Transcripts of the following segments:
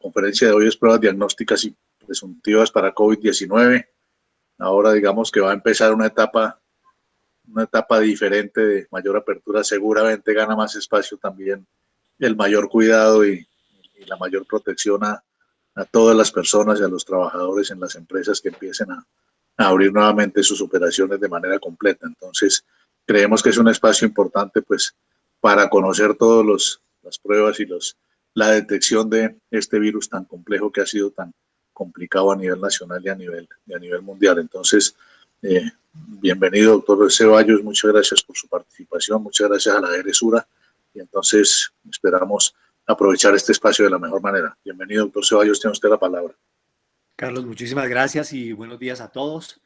conferencia de hoy es pruebas diagnósticas y presuntivas para COVID-19. Ahora digamos que va a empezar una etapa diferente de mayor apertura. Seguramente gana más espacio también el mayor cuidado y la mayor protección a todas las personas y a los trabajadores en las empresas que empiecen a abrir nuevamente sus operaciones de manera completa. Entonces, creemos que es un espacio importante pues para conocer todas las pruebas y la detección de este virus tan complejo que ha sido tan complicado a nivel nacional y a nivel mundial. Entonces, bienvenido, doctor Ceballos, muchas gracias por su participación, muchas gracias a la DGRESURA y entonces esperamos aprovechar este espacio de la mejor manera. Bienvenido, doctor Ceballos, tiene usted la palabra. Carlos, muchísimas gracias y buenos días a todos.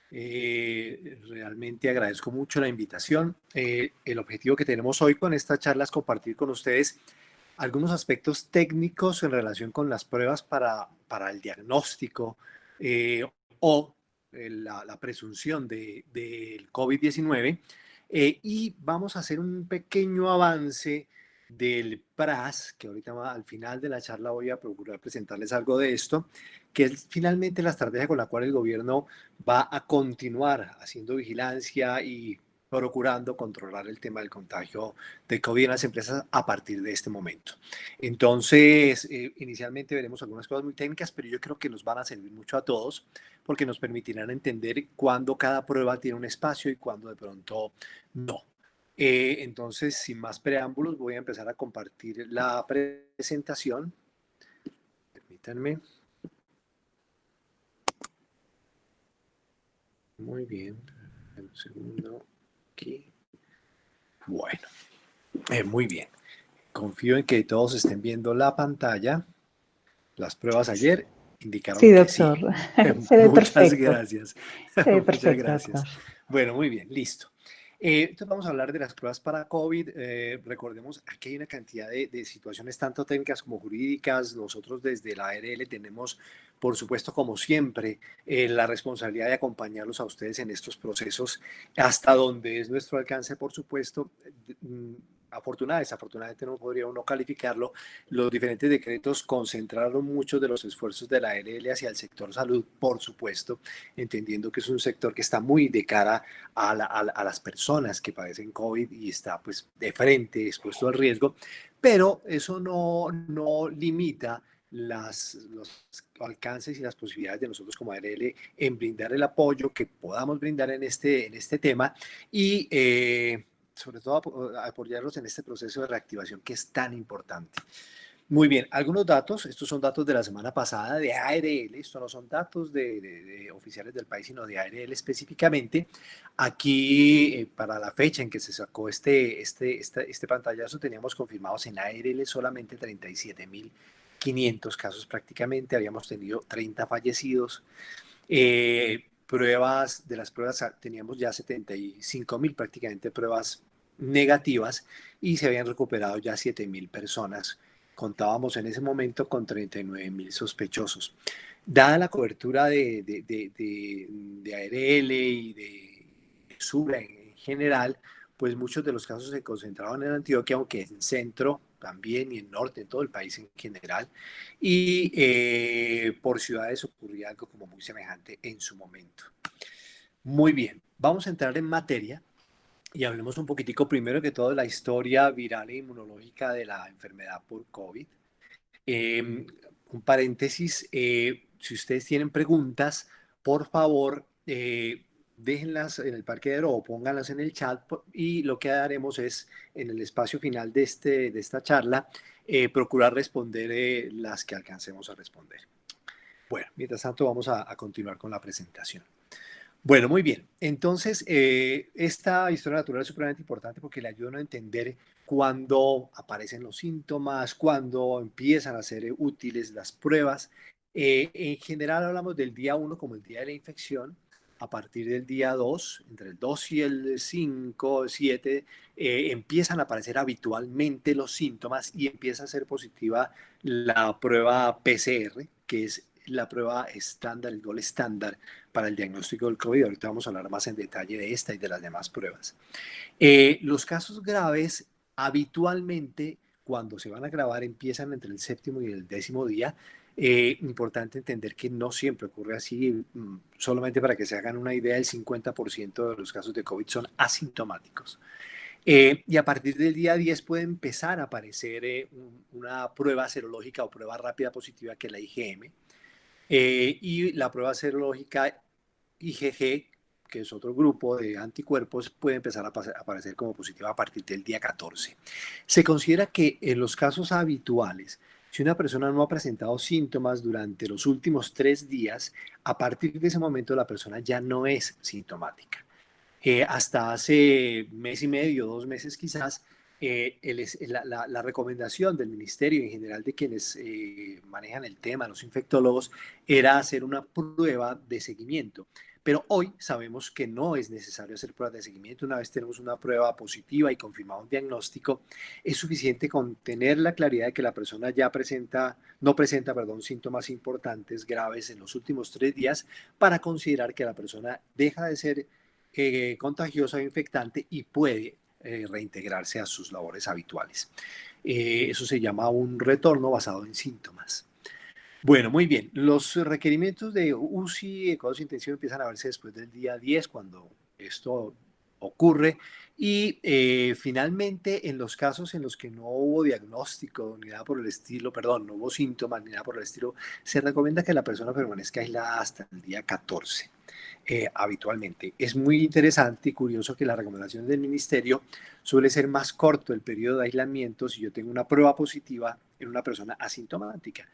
Realmente agradezco mucho la invitación. El objetivo que tenemos hoy con esta charla es compartir con ustedes algunos aspectos técnicos en relación con las pruebas para el diagnóstico o la presunción del COVID-19 y vamos a hacer un pequeño avance del PRAS, que ahorita al final de la charla voy a procurar presentarles algo de esto, que es finalmente la estrategia con la cual el gobierno va a continuar haciendo vigilancia y procurando controlar el tema del contagio de COVID en las empresas a partir de este momento. Entonces, inicialmente veremos algunas cosas muy técnicas, pero yo creo que nos van a servir mucho a todos porque nos permitirán entender cuándo cada prueba tiene un espacio y cuándo de pronto no. Entonces, sin más preámbulos, voy a empezar a compartir la presentación. Permítanme. Muy bien. Un segundo. Aquí. Bueno. Muy bien. Confío en que todos estén viendo la pantalla. Las pruebas ayer indicaron Sí, que sí. doctor. Se ve Muchas perfecto. gracias. Se ve Muchas perfecto, gracias. doctor. Bueno, muy bien, listo. Entonces vamos a hablar de las pruebas para COVID. Recordemos, aquí hay una cantidad de situaciones tanto técnicas como jurídicas. Nosotros desde la ARL tenemos, por supuesto, como siempre, la responsabilidad de acompañarlos a ustedes en estos procesos hasta donde es nuestro alcance, por supuesto. Desafortunadamente no podría uno calificarlo. Los diferentes decretos concentraron muchos de los esfuerzos de la ARL hacia el sector salud, por supuesto, entendiendo que es un sector que está muy de cara a las personas que padecen COVID y está pues de frente, expuesto al riesgo, pero eso no limita los alcances y las posibilidades de nosotros como ARL en brindar el apoyo que podamos brindar en este tema y sobre todo apoyarlos en este proceso de reactivación que es tan importante. Muy bien, algunos datos, estos son datos de la semana pasada de ARL, estos no son datos de oficiales del país, sino de ARL específicamente. Aquí, para la fecha en que se sacó este pantallazo, teníamos confirmados en ARL solamente 37.500 casos prácticamente, habíamos tenido 30 fallecidos. De las pruebas teníamos ya 75.000 prácticamente pruebas negativas y se habían recuperado ya 7.000 personas. Contábamos en ese momento con 39.000 sospechosos. Dada la cobertura de ARL y de SUBRA en general, pues muchos de los casos se concentraban en Antioquia, aunque en centro también y en norte, en todo el país en general. Y por ciudades ocurría algo como muy semejante en su momento. Muy bien, vamos a entrar en materia y hablemos un poquitico primero que todo de la historia viral e inmunológica de la enfermedad por COVID. Un paréntesis, si ustedes tienen preguntas, por favor, déjenlas en el parqueadero o pónganlas en el chat y lo que haremos es, en el espacio final de esta charla, procurar responder las que alcancemos a responder. Bueno, mientras tanto vamos a continuar con la presentación. Bueno, muy bien. Entonces, esta historia natural es supremamente importante porque le ayuda a entender cuándo aparecen los síntomas, cuándo empiezan a ser útiles las pruebas. En general hablamos del día 1 como el día de la infección. A partir del día 2, entre el 2 y el 5, 7, empiezan a aparecer habitualmente los síntomas y empieza a ser positiva la prueba PCR, que es la prueba estándar, el gol estándar para el diagnóstico del COVID. Ahorita vamos a hablar más en detalle de esta y de las demás pruebas. Los casos graves habitualmente cuando se van a grabar empiezan entre el séptimo y el 10.º día. Importante entender que no siempre ocurre así. Solamente para que se hagan una idea, el 50% de los casos de COVID son asintomáticos. Y a partir del día 10 puede empezar a aparecer una prueba serológica o prueba rápida positiva, que es la IgM. Y la prueba serológica IgG, que es otro grupo de anticuerpos, puede empezar a aparecer como positiva a partir del día 14. Se considera que en los casos habituales, si una persona no ha presentado síntomas durante los últimos 3 días, a partir de ese momento la persona ya no es sintomática. Hasta hace mes y medio, 2 meses quizás, la recomendación del ministerio y en general de quienes manejan el tema, los infectólogos, era hacer una prueba de seguimiento. Pero hoy sabemos que no es necesario hacer pruebas de seguimiento. Una vez tenemos una prueba positiva y confirmado un diagnóstico, es suficiente con tener la claridad de que la persona ya no presenta, síntomas importantes, graves en los últimos 3 días, para considerar que la persona deja de ser contagiosa o infectante y puede reintegrarse a sus labores habituales. Eso se llama un retorno basado en síntomas. Bueno, muy bien. Los requerimientos de UCI, cuidados intensivos, empiezan a verse después del día 10, cuando esto ocurre. Y finalmente, en los casos en los que no hubo diagnóstico ni nada por el estilo, no hubo síntomas ni nada por el estilo, se recomienda que la persona permanezca aislada hasta el día 14. Habitualmente. Es muy interesante y curioso que la recomendación del ministerio suele ser más corto el periodo de aislamiento si yo tengo una prueba positiva en una persona asintomática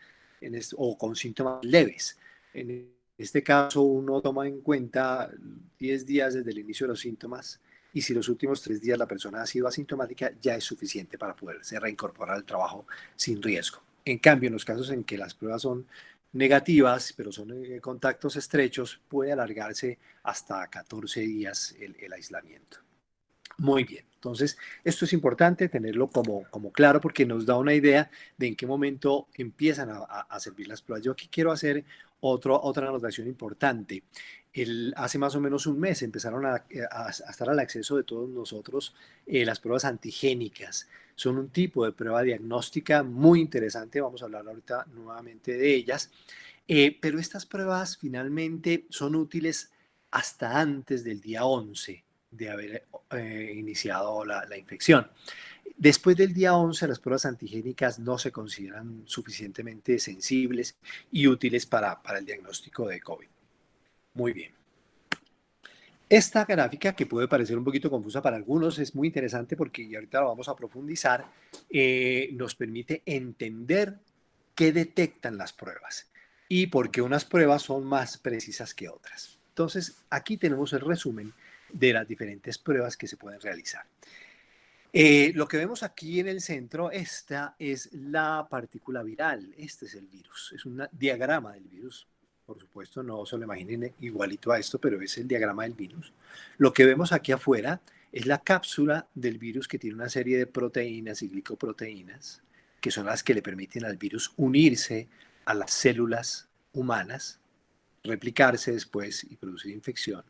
o con síntomas leves. En este caso, uno toma en cuenta 10 días desde el inicio de los síntomas, y si los últimos 3 días la persona ha sido asintomática, ya es suficiente para poderse reincorporar al trabajo sin riesgo. En cambio, en los casos en que las pruebas son negativas, pero son contactos estrechos, puede alargarse hasta 14 días el aislamiento. Muy bien, entonces esto es importante tenerlo como claro, porque nos da una idea de en qué momento empiezan a servir las pruebas. Yo aquí quiero hacer otra anotación importante. Hace más o menos un mes empezaron a estar al acceso de todos nosotros las pruebas antigénicas. Son un tipo de prueba diagnóstica muy interesante, vamos a hablar ahorita nuevamente de ellas, pero estas pruebas finalmente son útiles hasta antes del día 11 de haber iniciado la infección. Después del día 11, las pruebas antigénicas no se consideran suficientemente sensibles y útiles para el diagnóstico de COVID. Muy bien. Esta gráfica, que puede parecer un poquito confusa para algunos, es muy interesante porque, y ahorita lo vamos a profundizar, nos permite entender qué detectan las pruebas y por qué unas pruebas son más precisas que otras. Entonces, aquí tenemos el resumen de las diferentes pruebas que se pueden realizar. Lo que vemos aquí en el centro, esta es la partícula viral, este es el virus, es un diagrama del virus. Por supuesto, no se lo imaginen igualito a esto, pero es el diagrama del virus. Lo que vemos aquí afuera es la cápsula del virus, que tiene una serie de proteínas y glicoproteínas, que son las que le permiten al virus unirse a las células humanas, replicarse después y producir infección.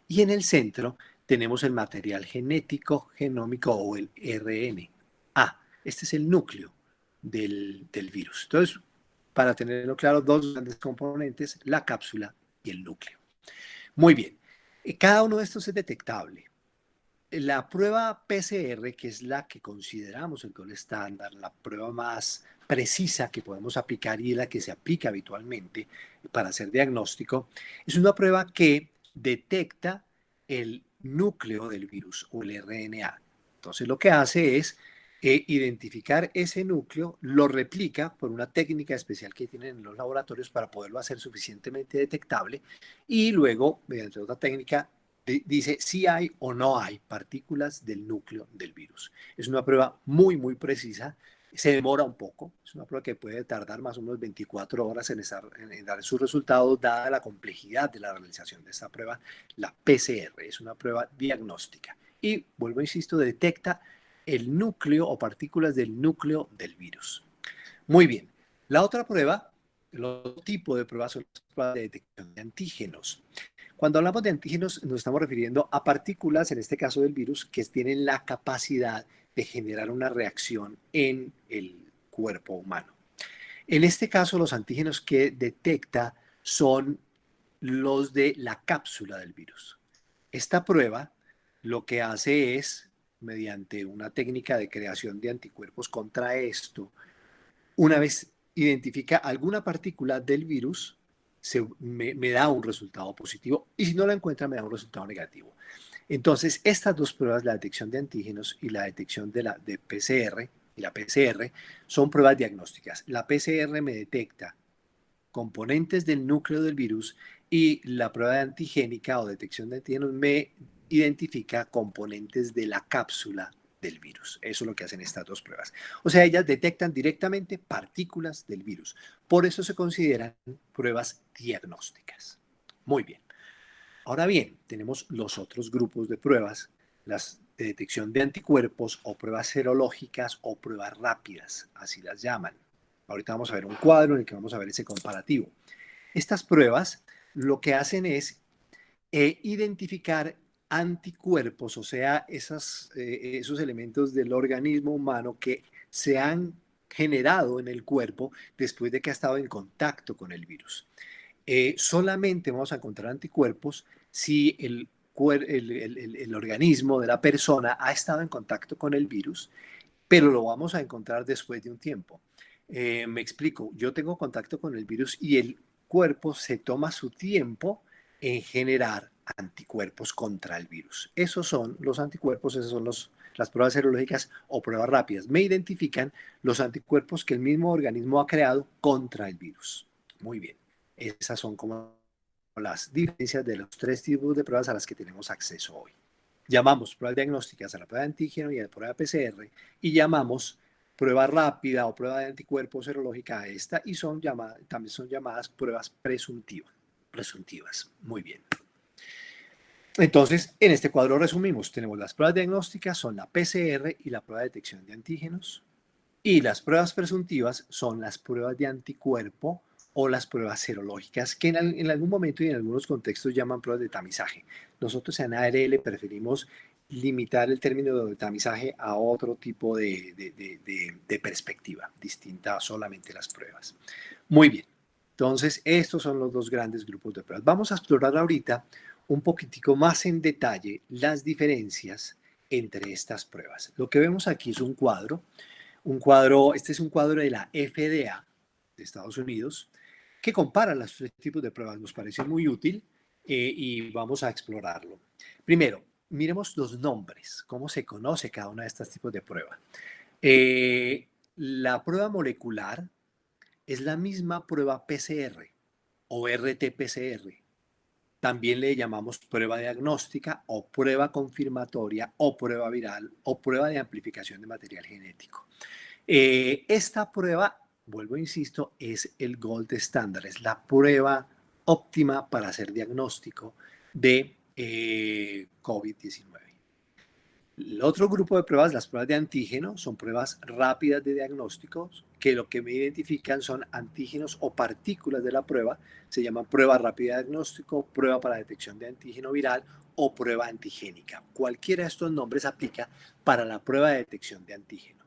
Y en el centro tenemos el material genético, genómico, o el RNA. Este es el núcleo del virus. Entonces, para tenerlo claro, 2 grandes componentes: la cápsula y el núcleo. Muy bien. Cada uno de estos es detectable. La prueba PCR, que es la que consideramos el gold estándar, la prueba más precisa que podemos aplicar y la que se aplica habitualmente para hacer diagnóstico, es una prueba que detecta el núcleo del virus o el RNA. Entonces, lo que hace es identificar ese núcleo, lo replica por una técnica especial que tienen en los laboratorios para poderlo hacer suficientemente detectable, y luego, mediante otra técnica, dice si hay o no hay partículas del núcleo del virus. Es una prueba muy, muy precisa. Se demora un poco. Es una prueba que puede tardar más o menos 24 horas en dar sus resultados, dada la complejidad de la realización de esta prueba. La PCR es una prueba diagnóstica. Y, vuelvo a insisto, detecta el núcleo o partículas del núcleo del virus. Muy bien. La otra prueba, el otro tipo de pruebas, son las pruebas de detección de antígenos. Cuando hablamos de antígenos, nos estamos refiriendo a partículas, en este caso del virus, que tienen la capacidad de generar una reacción en el cuerpo humano. En este caso, los antígenos que detecta son los de la cápsula del virus. Esta prueba lo que hace es, mediante una técnica de creación de anticuerpos contra esto, una vez identifica alguna partícula del virus, me da un resultado positivo y si no la encuentra me da un resultado negativo. Entonces, estas dos pruebas, la detección de antígenos y la detección de PCR y la PCR, son pruebas diagnósticas. La PCR me detecta componentes del núcleo del virus y la prueba de antigénica o detección de antígenos me identifica componentes de la cápsula del virus. Eso es lo que hacen estas dos pruebas. O sea, ellas detectan directamente partículas del virus. Por eso se consideran pruebas diagnósticas. Muy bien. Ahora bien, tenemos los otros grupos de pruebas, las de detección de anticuerpos o pruebas serológicas o pruebas rápidas, así las llaman. Ahorita vamos a ver un cuadro en el que vamos a ver ese comparativo. Estas pruebas lo que hacen es identificar anticuerpos, o sea, esos elementos del organismo humano que se han generado en el cuerpo después de que ha estado en contacto con el virus. Solamente vamos a encontrar anticuerpos si el organismo de la persona ha estado en contacto con el virus, pero lo vamos a encontrar después de un tiempo. Me explico, yo tengo contacto con el virus y el cuerpo se toma su tiempo en generar anticuerpos contra el virus. Esos son los anticuerpos, esas son las pruebas serológicas o pruebas rápidas. Me identifican los anticuerpos que el mismo organismo ha creado contra el virus. Muy bien. Esas son como las diferencias de los tres tipos de pruebas a las que tenemos acceso hoy. Llamamos pruebas diagnósticas a la prueba de antígeno y a la prueba de PCR y llamamos prueba rápida o prueba de anticuerpos serológica a esta y también son llamadas pruebas presuntivas. Muy bien. Entonces, en este cuadro resumimos, tenemos las pruebas diagnósticas, son la PCR y la prueba de detección de antígenos. Y las pruebas presuntivas son las pruebas de anticuerpo o las pruebas serológicas, que en algún momento y en algunos contextos llaman pruebas de tamizaje. Nosotros en ARL preferimos limitar el término de tamizaje a otro tipo de perspectiva, distinta a solamente las pruebas. Muy bien, entonces estos son los dos grandes grupos de pruebas. Vamos a explorar ahorita un poquitico más en detalle las diferencias entre estas pruebas. Lo que vemos aquí es este es un cuadro de la FDA de Estados Unidos que compara los tres tipos de pruebas. Nos parece muy útil y vamos a explorarlo. Primero, miremos los nombres, cómo se conoce cada una de estos tipos de prueba. La prueba molecular es la misma prueba PCR o RT-PCR. También le llamamos prueba diagnóstica o prueba confirmatoria o prueba viral o prueba de amplificación de material genético. Esta prueba, vuelvo, insisto, es el gold standard, es la prueba óptima para hacer diagnóstico de COVID-19. El otro grupo de pruebas, las pruebas de antígeno, son pruebas rápidas de diagnóstico que lo que me identifican son antígenos o partículas de la prueba. Se llama prueba rápida de diagnóstico, prueba para detección de antígeno viral o prueba antigénica. Cualquiera de estos nombres aplica para la prueba de detección de antígeno.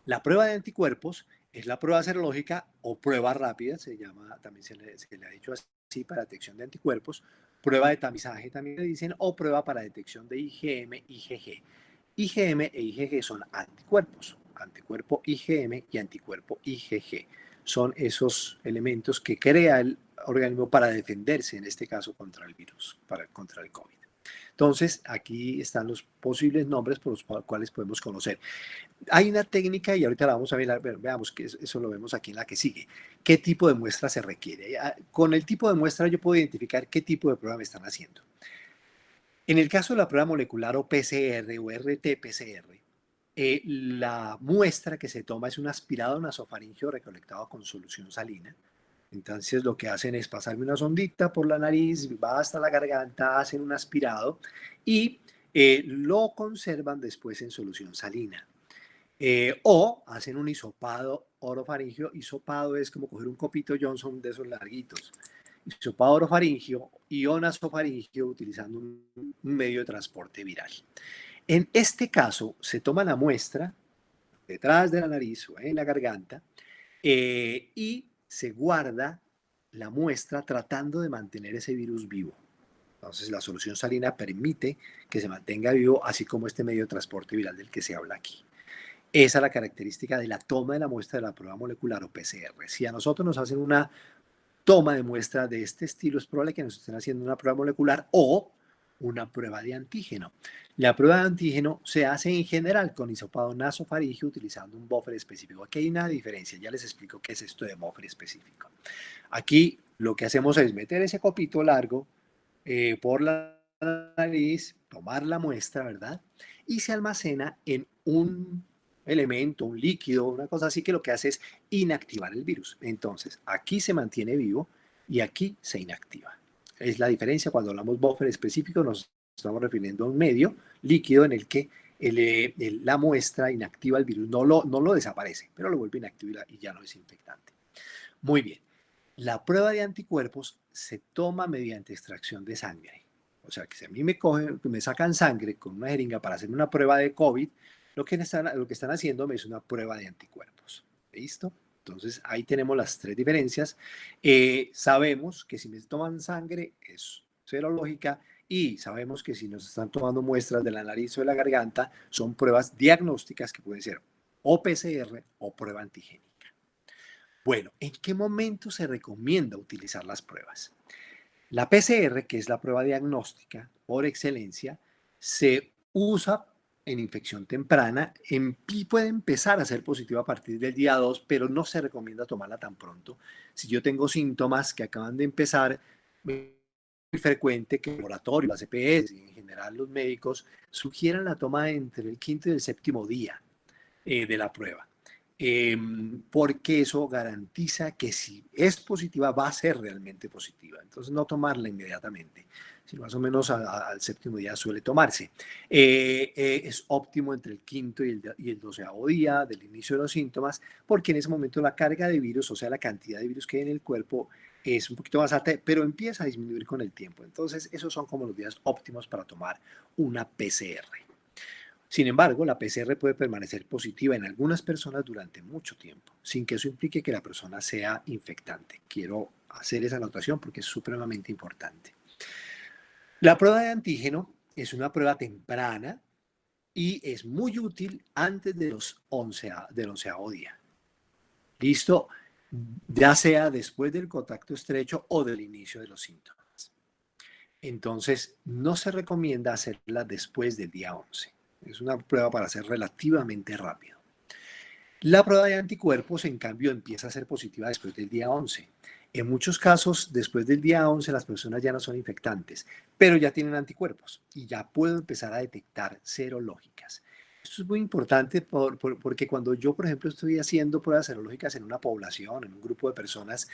La prueba de anticuerpos es la prueba serológica o prueba rápida, también se le ha dicho así, para detección de anticuerpos, prueba de tamizaje también le dicen, o prueba para detección de IgM, IgG. IgM e IgG son anticuerpos, anticuerpo IgM y anticuerpo IgG. Son esos elementos que crea el organismo para defenderse, en este caso, contra el virus, contra el COVID. Entonces, aquí están los posibles nombres por los cuales podemos conocer. Hay una técnica, y ahorita la vamos a ver, veamos que eso lo vemos aquí en la que sigue. ¿Qué tipo de muestra se requiere? Con el tipo de muestra yo puedo identificar qué tipo de prueba me están haciendo. En el caso de la prueba molecular o PCR o RT-PCR, la muestra que se toma es un aspirado nasofaringeo recolectado con solución salina. Entonces lo que hacen es pasarme una sondita por la nariz, va hasta la garganta, hacen un aspirado y lo conservan después en solución salina. O hacen un hisopado orofaringio. Hisopado es como coger un copito Johnson de esos larguitos. Hisopado orofaringio y nasofaringio utilizando un medio de transporte viral. En este caso, se toma la muestra detrás de la nariz o en la garganta y se guarda la muestra tratando de mantener ese virus vivo. Entonces, la solución salina permite que se mantenga vivo, así como este medio de transporte viral del que se habla aquí. Esa es la característica de la toma de la muestra de la prueba molecular o PCR. Si a nosotros nos hacen una toma de muestra de este estilo, es probable que nos estén haciendo una prueba molecular o una prueba de antígeno. La prueba de antígeno se hace en general con hisopado nasofaríngeo utilizando un buffer específico. Aquí hay una diferencia, ya les explico qué es esto de buffer específico. Aquí lo que hacemos es meter ese copito largo por la nariz, tomar la muestra, ¿verdad? Y se almacena en un elemento, un líquido, una cosa así que lo que hace es inactivar el virus. Entonces, aquí se mantiene vivo y aquí se inactiva. Es la diferencia cuando hablamos buffer específico, nos estamos refiriendo a un medio líquido en el que la muestra inactiva el virus, no lo desaparece, pero lo vuelve inactivo y ya no es infectante. Muy bien. La prueba de anticuerpos se toma mediante extracción de sangre. O sea, que si a mí me sacan sangre con una jeringa para hacer una prueba de COVID, lo que están haciendo es una prueba de anticuerpos. ¿Listo? Entonces, ahí tenemos las tres diferencias. Sabemos que si me toman sangre es serológica y sabemos que si nos están tomando muestras de la nariz o de la garganta, son pruebas diagnósticas que pueden ser o PCR o prueba antigénica. Bueno, ¿en qué momento se recomienda utilizar las pruebas? La PCR, que es la prueba diagnóstica por excelencia, se usa en infección temprana, puede empezar a ser positiva a partir del día 2, pero no se recomienda tomarla tan pronto. Si yo tengo síntomas que acaban de empezar, es muy frecuente que el laboratorio, las EPS y en general los médicos sugieran la toma entre el quinto y el séptimo día de la prueba. Porque eso garantiza que si es positiva va a ser realmente positiva. Entonces no tomarla inmediatamente, sino más o menos al séptimo día suele tomarse. Es óptimo entre el quinto y el 12º día del inicio de los síntomas, porque en ese momento la carga de virus, o sea, la cantidad de virus que hay en el cuerpo es un poquito más alta, pero empieza a disminuir con el tiempo. Entonces esos son como los días óptimos para tomar una PCR. Sin embargo, la PCR puede permanecer positiva en algunas personas durante mucho tiempo, sin que eso implique que la persona sea infectante. Quiero hacer esa anotación porque es supremamente importante. La prueba de antígeno es una prueba temprana y es muy útil antes de del 11º día. ¿Listo? Ya sea después del contacto estrecho o del inicio de los síntomas. Entonces, no se recomienda hacerla después del día 11. Es una prueba para ser relativamente rápido. La prueba de anticuerpos, en cambio, empieza a ser positiva después del día 11. En muchos casos, después del día 11, las personas ya no son infectantes, pero ya tienen anticuerpos y ya puedo empezar a detectar serológicas. Esto es muy importante porque cuando yo, por ejemplo, estoy haciendo pruebas serológicas en una población, en un grupo de personas,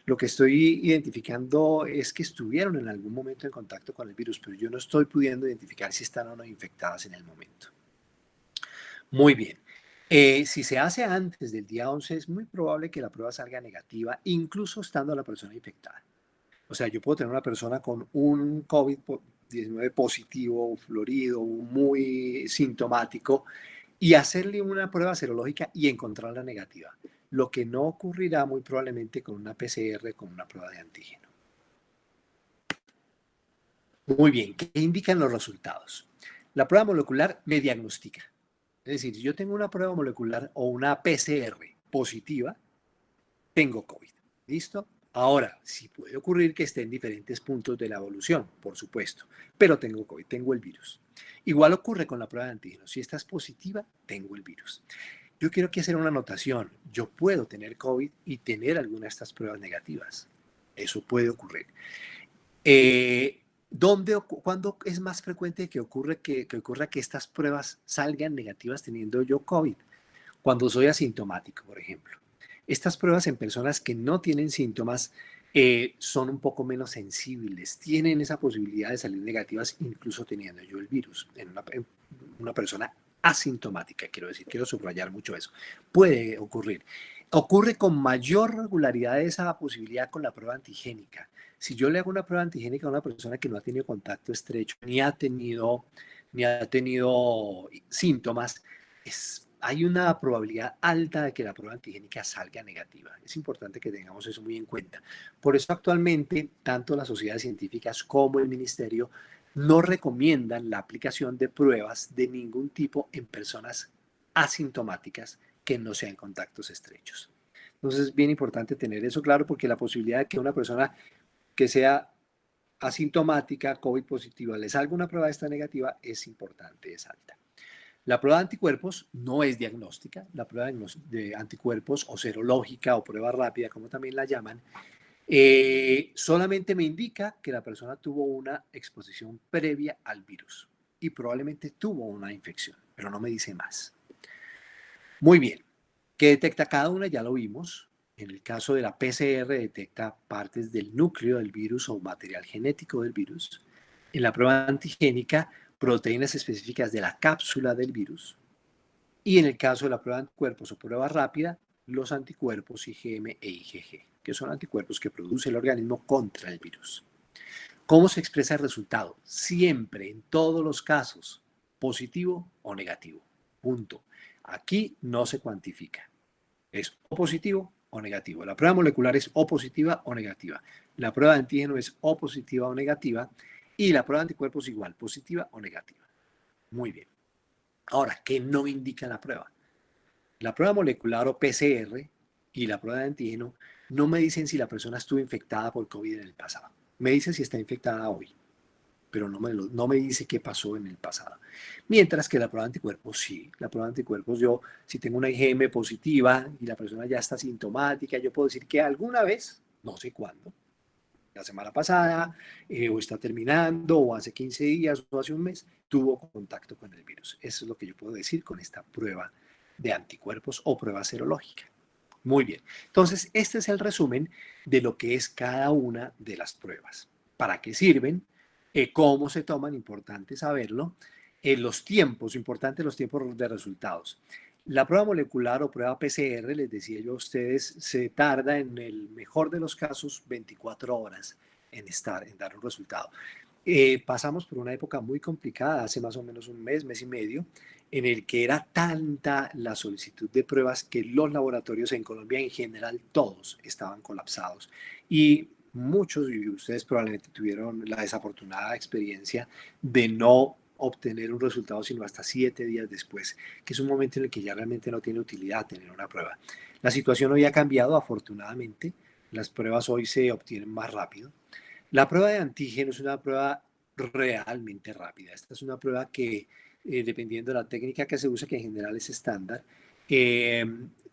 lo que estoy identificando es que estuvieron en algún momento en contacto con el virus, pero yo no estoy pudiendo identificar si están o no infectadas en el momento. Muy bien. Si se hace antes del día 11, es muy probable que la prueba salga negativa, incluso estando la persona infectada. O sea, yo puedo tener una persona con un COVID-19 positivo, florido, muy sintomático, y hacerle una prueba serológica y encontrarla negativa. Lo que no ocurrirá muy probablemente con una PCR, con una prueba de antígeno. Muy bien, ¿qué indican los resultados? La prueba molecular me diagnostica. Es decir, si yo tengo una prueba molecular o una PCR positiva, tengo COVID. ¿Listo? Ahora, sí puede ocurrir que esté en diferentes puntos de la evolución, por supuesto, pero tengo COVID, tengo el virus. Igual ocurre con la prueba de antígenos. Si esta es positiva, tengo el virus. Yo quiero aquí hacer una anotación. Yo puedo tener COVID y tener alguna de estas pruebas negativas. Eso puede ocurrir. ¿Cuándo es más frecuente que ocurra que estas pruebas salgan negativas teniendo yo COVID? Cuando soy asintomático, por ejemplo. Estas pruebas en personas que no tienen síntomas son un poco menos sensibles, tienen esa posibilidad de salir negativas incluso teniendo yo el virus. En una persona asintomática, quiero subrayar mucho eso. Puede ocurrir. Ocurre con mayor regularidad esa posibilidad con la prueba antigénica. Si yo le hago una prueba antigénica a una persona que no ha tenido contacto estrecho ni ha tenido ni ha tenido síntomas, hay una probabilidad alta de que la prueba antigénica salga negativa. Es importante que tengamos eso muy en cuenta. Por eso actualmente, tanto las sociedades científicas como el ministerio no recomiendan la aplicación de pruebas de ningún tipo en personas asintomáticas que no sean contactos estrechos. Entonces es bien importante tener eso claro porque la posibilidad de que una persona que sea asintomática, COVID positiva, le salga una prueba de esta negativa es importante, es alta. La prueba de anticuerpos no es diagnóstica, la prueba de anticuerpos o serológica o prueba rápida, como también la llaman, solamente me indica que la persona tuvo una exposición previa al virus y probablemente tuvo una infección, pero no me dice más. Muy bien, ¿qué detecta cada una? Ya lo vimos. En el caso de la PCR detecta partes del núcleo del virus o material genético del virus. En la prueba antigénica, proteínas específicas de la cápsula del virus. Y en el caso de la prueba de anticuerpos o prueba rápida, los anticuerpos IgM e IgG, que son anticuerpos que produce el organismo contra el virus. ¿Cómo se expresa el resultado? Siempre, en todos los casos, positivo o negativo. Punto. Aquí no se cuantifica. Es o positivo o negativo. La prueba molecular es o positiva o negativa. La prueba de antígeno es o positiva o negativa. Y la prueba de anticuerpos igual, positiva o negativa. Muy bien. Ahora, ¿qué no indica la prueba? La prueba molecular o PCR y la prueba de antígeno no me dicen si la persona estuvo infectada por COVID en el pasado. Me dicen si está infectada hoy, pero no me dice qué pasó en el pasado. Mientras que la prueba de anticuerpos sí. La prueba de anticuerpos, yo si tengo una IgM positiva y la persona ya está sintomática, yo puedo decir que alguna vez, no sé cuándo, la semana pasada, o está terminando, o hace 15 días, o hace un mes, tuvo contacto con el virus. Eso es lo que yo puedo decir con esta prueba de anticuerpos o prueba serológica. Muy bien. Entonces, este es el resumen de lo que es cada una de las pruebas. ¿Para qué sirven? ¿Cómo se toman? Importante saberlo. Los tiempos, importante los tiempos de resultados. La prueba molecular o prueba PCR, les decía yo a ustedes, se tarda en el mejor de los casos 24 horas en dar un resultado. Pasamos por una época muy complicada, hace más o menos un mes, mes y medio, en el que era tanta la solicitud de pruebas que los laboratorios en Colombia en general, todos estaban colapsados. Y muchos de ustedes probablemente tuvieron la desafortunada experiencia de no obtener un resultado sino hasta 7 días después, que es un momento en el que ya realmente no tiene utilidad tener una prueba. La situación hoy ha cambiado, afortunadamente. Las pruebas hoy se obtienen más rápido. La prueba de antígeno es una prueba realmente rápida. Esta es una prueba que, dependiendo de la técnica que se usa, que en general es estándar, eh,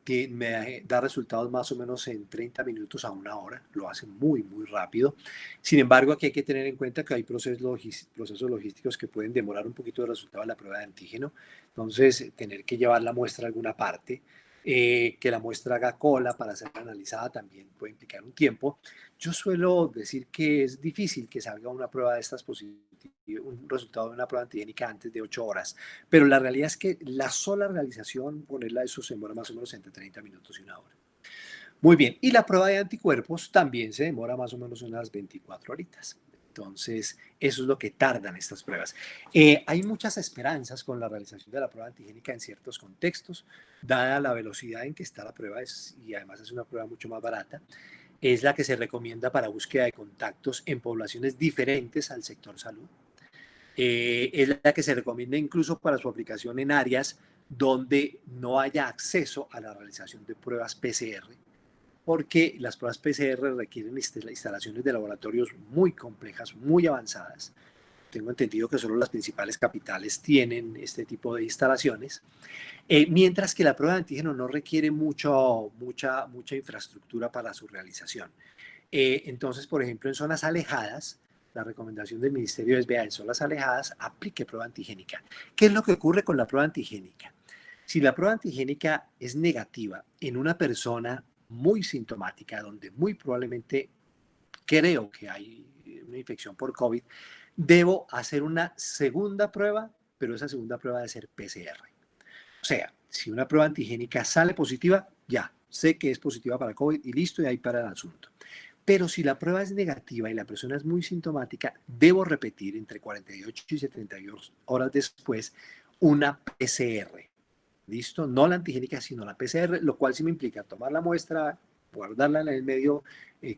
que me da resultados más o menos en 30 minutos a una hora. Lo hace muy, muy rápido. Sin embargo, aquí hay que tener en cuenta que hay procesos logísticos que pueden demorar un poquito el resultado de la prueba de antígeno. Entonces, tener que llevar la muestra a alguna parte, que la muestra haga cola para ser analizada también puede implicar un tiempo. Yo suelo decir que es difícil que salga una prueba de estas positivas, un resultado de una prueba antigénica antes de 8 horas, pero la realidad es que la sola realización, ponerla eso se demora más o menos entre 30 minutos y una hora. Muy bien, y la prueba de anticuerpos también se demora más o menos unas 24 horitas. Entonces, eso es lo que tardan estas pruebas. Hay muchas esperanzas con la realización de la prueba antigénica en ciertos contextos, dada la velocidad en que está la prueba y además es una prueba mucho más barata. Es la que se recomienda para búsqueda de contactos en poblaciones diferentes al sector salud. Es la que se recomienda incluso para su aplicación en áreas donde no haya acceso a la realización de pruebas PCR, porque las pruebas PCR requieren instalaciones de laboratorios muy complejas, muy avanzadas. Tengo entendido que solo las principales capitales tienen este tipo de instalaciones, mientras que la prueba de antígeno no requiere mucha infraestructura para su realización. Entonces, por ejemplo, en zonas alejadas, la recomendación del ministerio es, vea, en zonas alejadas, aplique prueba antigénica. ¿Qué es lo que ocurre con la prueba antigénica? Si la prueba antigénica es negativa en una persona muy sintomática, donde muy probablemente creo que hay una infección por COVID, debo hacer una segunda prueba, pero esa segunda prueba debe ser PCR. O sea, si una prueba antigénica sale positiva, ya sé que es positiva para COVID y listo, y ahí para el asunto. Pero si la prueba es negativa y la persona es muy sintomática, debo repetir entre 48 y 72 horas después una PCR. ¿Listo? No la antigénica, sino la PCR, lo cual sí me implica tomar la muestra, guardarla en el medio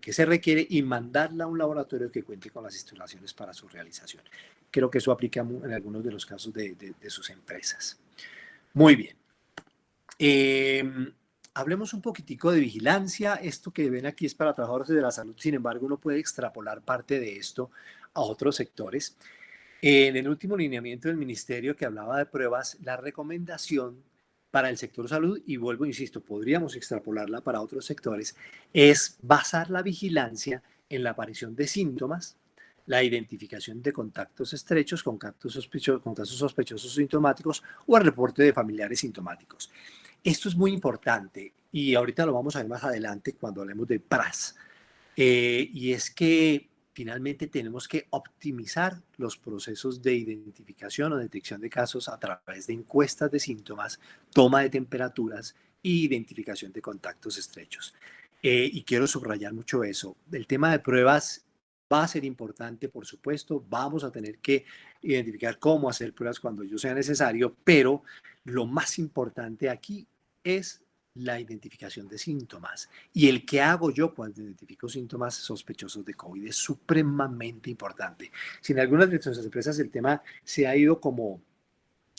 que se requiere y mandarla a un laboratorio que cuente con las instalaciones para su realización. Creo que eso aplica en algunos de los casos de sus empresas. Muy bien. Hablemos un poquitico de vigilancia. Esto que ven aquí es para trabajadores de la salud, sin embargo, uno puede extrapolar parte de esto a otros sectores. En el último lineamiento del ministerio que hablaba de pruebas, la recomendación para el sector salud, y vuelvo, insisto, podríamos extrapolarla para otros sectores, es basar la vigilancia en la aparición de síntomas, la identificación de contactos estrechos con casos sospechosos sintomáticos o el reporte de familiares sintomáticos. Esto es muy importante y ahorita lo vamos a ver más adelante cuando hablemos de PRAS. Y es que finalmente tenemos que optimizar los procesos de identificación o detección de casos a través de encuestas de síntomas, toma de temperaturas e identificación de contactos estrechos. Y quiero subrayar mucho eso. El tema de pruebas va a ser importante, por supuesto. Vamos a tener que identificar cómo hacer pruebas cuando ello sea necesario, pero lo más importante aquí es la identificación de síntomas. Y el que hago yo cuando identifico síntomas sospechosos de COVID es supremamente importante. Si en algunas de nuestras empresas el tema se ha ido como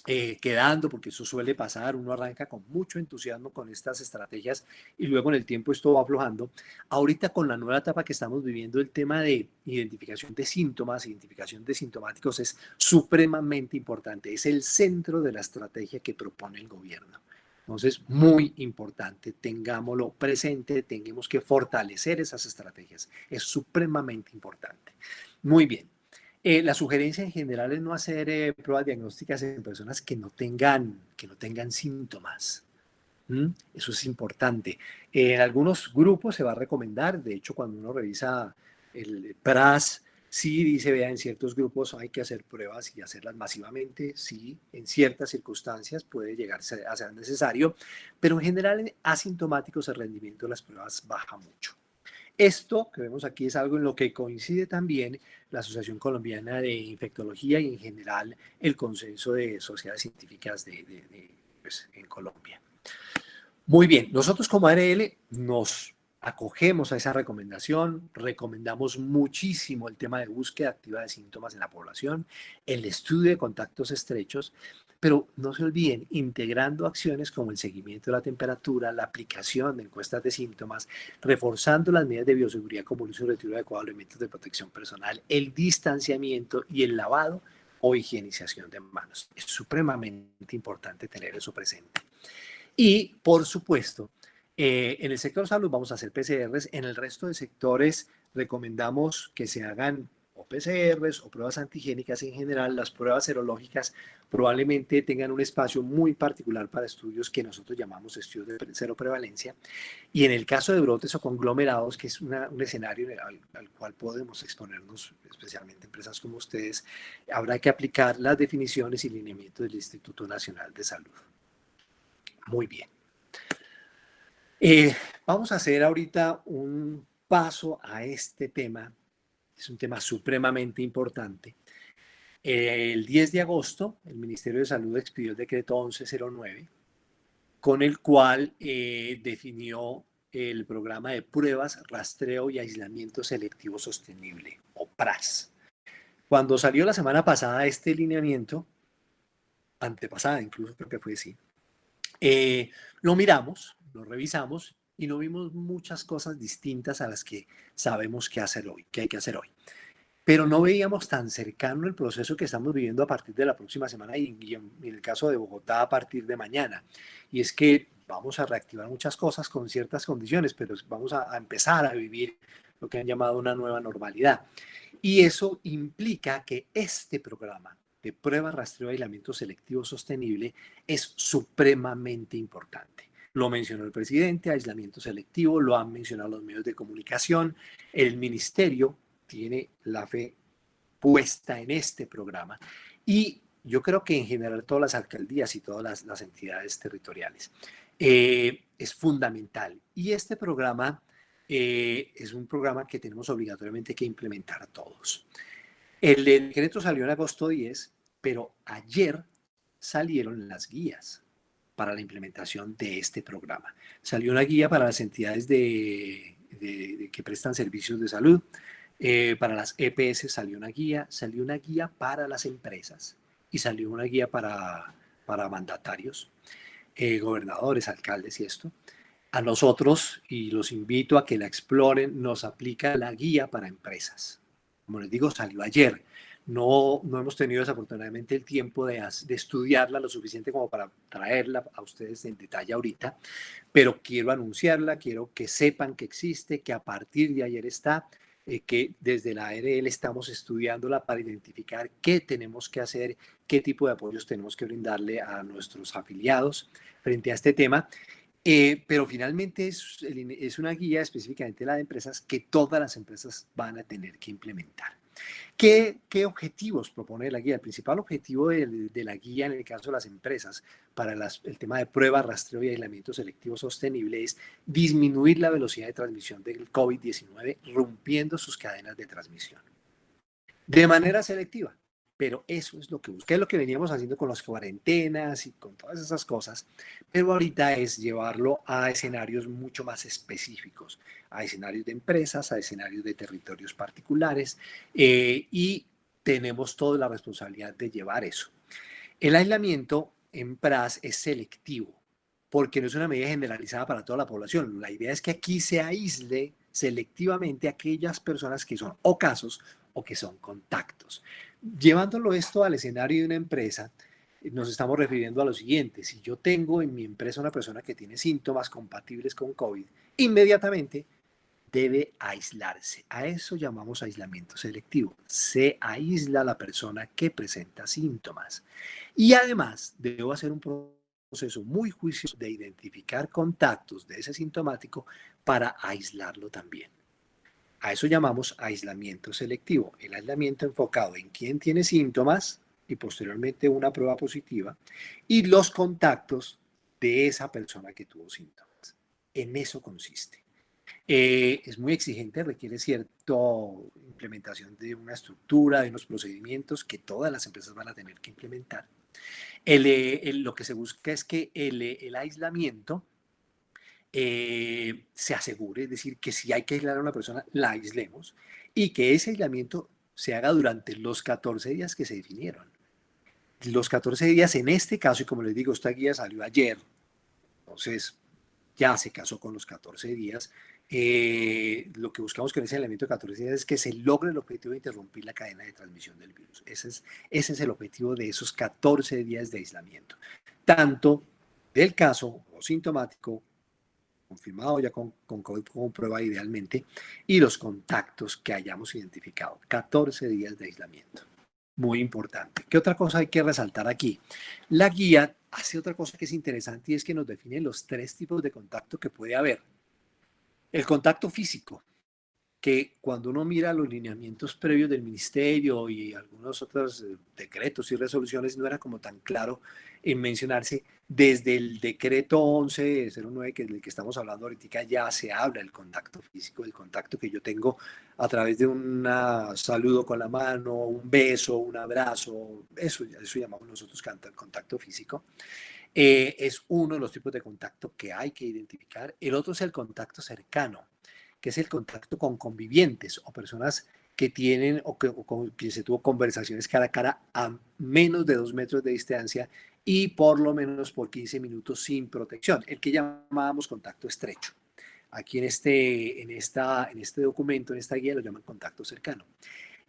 quedando, porque eso suele pasar, uno arranca con mucho entusiasmo con estas estrategias y luego en el tiempo esto va aflojando. Ahorita con la nueva etapa que estamos viviendo, el tema de identificación de síntomas, identificación de sintomáticos es supremamente importante, es el centro de la estrategia que propone el gobierno. Entonces, muy importante, tengámoslo presente, tenemos que fortalecer esas estrategias, es supremamente importante. Muy bien. La sugerencia en general es no hacer pruebas diagnósticas en personas que no tengan síntomas. ¿Mm? Eso es importante. En algunos grupos se va a recomendar, de hecho, cuando uno revisa el PRAS, sí dice, vea, en ciertos grupos hay que hacer pruebas y hacerlas masivamente, sí, en ciertas circunstancias puede llegar a ser necesario, pero en general en asintomáticos el rendimiento de las pruebas baja mucho. Esto que vemos aquí es algo en lo que coincide también la Asociación Colombiana de Infectología y en general el consenso de sociedades científicas pues, en Colombia. Muy bien, nosotros como ARL nos acogemos a esa recomendación, recomendamos muchísimo el tema de búsqueda activa de síntomas en la población, el estudio de contactos estrechos, pero no se olviden, integrando acciones como el seguimiento de la temperatura, la aplicación de encuestas de síntomas, reforzando las medidas de bioseguridad como el uso y retiro adecuado de elementos de protección personal, el distanciamiento y el lavado o higienización de manos. Es supremamente importante tener eso presente. Y, por supuesto, en el sector salud vamos a hacer PCRs, en el resto de sectores recomendamos que se hagan o PCRs o pruebas antigénicas en general. Las pruebas serológicas probablemente tengan un espacio muy particular para estudios que nosotros llamamos estudios de cero prevalencia. Y en el caso de brotes o conglomerados, que es un escenario al cual podemos exponernos, especialmente empresas como ustedes, habrá que aplicar las definiciones y lineamientos del Instituto Nacional de Salud. Muy bien. Vamos a hacer ahorita un paso a este tema. Es un tema supremamente importante. El 10 de agosto, el Ministerio de Salud expidió el decreto 1109, con el cual definió el programa de pruebas, rastreo y aislamiento selectivo sostenible, o PRAS. Cuando salió la semana pasada este lineamiento, antepasada incluso creo que fue así, lo miramos, lo revisamos y no vimos muchas cosas distintas a las que sabemos que hacer hoy, que hay que hacer hoy. Pero no veíamos tan cercano el proceso que estamos viviendo a partir de la próxima semana y en el caso de Bogotá a partir de mañana. Y es que vamos a reactivar muchas cosas con ciertas condiciones, pero vamos a empezar a vivir lo que han llamado una nueva normalidad. Y eso implica que este programa de prueba, rastreo y aislamiento selectivo sostenible es supremamente importante. Lo mencionó el presidente, aislamiento selectivo, lo han mencionado los medios de comunicación, el ministerio tiene la fe puesta en este programa y yo creo que en general todas las alcaldías y todas las entidades territoriales. Es fundamental. Y este programa es un programa que tenemos obligatoriamente que implementar todos. El decreto salió en agosto 10, pero ayer salieron las guías para la implementación de este programa. Salió una guía para las entidades que prestan servicios de salud, para las EPS salió una guía para las empresas y salió una guía para mandatarios, gobernadores, alcaldes y esto. A nosotros, y los invito a que la exploren, nos aplica la guía para empresas. Como les digo, salió ayer. No hemos tenido desafortunadamente el tiempo de estudiarla lo suficiente como para traerla a ustedes en detalle ahorita, pero quiero anunciarla, quiero que sepan que existe, que a partir de ayer está, que desde la ARL estamos estudiándola para identificar qué tenemos que hacer, qué tipo de apoyos tenemos que brindarle a nuestros afiliados frente a este tema. Pero finalmente es una guía específicamente la de empresas que todas las empresas van a tener que implementar. ¿Qué objetivos propone la guía? El principal objetivo de la guía en el caso de las empresas para el tema de prueba, rastreo y aislamiento selectivo sostenible es disminuir la velocidad de transmisión del COVID-19 rompiendo sus cadenas de transmisión de manera selectiva. Pero eso es lo que busca, es lo que veníamos haciendo con las cuarentenas y con todas esas cosas, pero ahorita es llevarlo a escenarios mucho más específicos, a escenarios de empresas, a escenarios de territorios particulares, y tenemos toda la responsabilidad de llevar eso. El aislamiento en PRAS es selectivo, porque no es una medida generalizada para toda la población. La idea es que aquí se aísle selectivamente a aquellas personas que son o casos o que son contactos. Llevándolo esto al escenario de una empresa, nos estamos refiriendo a lo siguiente: si yo tengo en mi empresa una persona que tiene síntomas compatibles con COVID, inmediatamente debe aislarse. A eso llamamos aislamiento selectivo. Se aísla a la persona que presenta síntomas. Y además, debo hacer un proceso muy juicioso de identificar contactos de ese sintomático para aislarlo también. A eso llamamos aislamiento selectivo. El aislamiento enfocado en quién tiene síntomas y posteriormente una prueba positiva y los contactos de esa persona que tuvo síntomas. En eso consiste. Es muy exigente, requiere cierta implementación de una estructura, de unos procedimientos que todas las empresas van a tener que implementar. Lo que se busca es que el aislamiento se asegure, es decir, que si hay que aislar a una persona, la aislemos y que ese aislamiento se haga durante los 14 días que se definieron. Los 14 días en este caso, y como les digo, esta guía salió ayer, entonces ya se casó con los 14 días. Lo que buscamos con ese aislamiento de 14 días es que se logre el objetivo de interrumpir la cadena de transmisión del virus. Ese es el objetivo de esos 14 días de aislamiento, tanto del caso o sintomático confirmado ya con COVID como prueba idealmente, y los contactos que hayamos identificado. 14 días de aislamiento. Muy importante. ¿Qué otra cosa hay que resaltar aquí? La guía hace otra cosa que es interesante y es que nos define los 3 tipos de contacto que puede haber. El contacto físico, que cuando uno mira los lineamientos previos del ministerio y algunos otros decretos y resoluciones no era como tan claro en mencionarse. Desde el decreto 1109, que es del que estamos hablando ahorita, ya se habla del contacto físico, del contacto que yo tengo a través de un saludo con la mano, un beso, un abrazo, eso llamamos nosotros contacto físico. Es uno de los tipos de contacto que hay que identificar. El otro es el contacto cercano, que es el contacto con convivientes o personas que tienen o con quien se tuvo conversaciones cara a cara a menos de 2 metros de distancia y por lo menos por 15 minutos sin protección, el que llamábamos contacto estrecho. Aquí en este documento, en esta guía, lo llaman contacto cercano.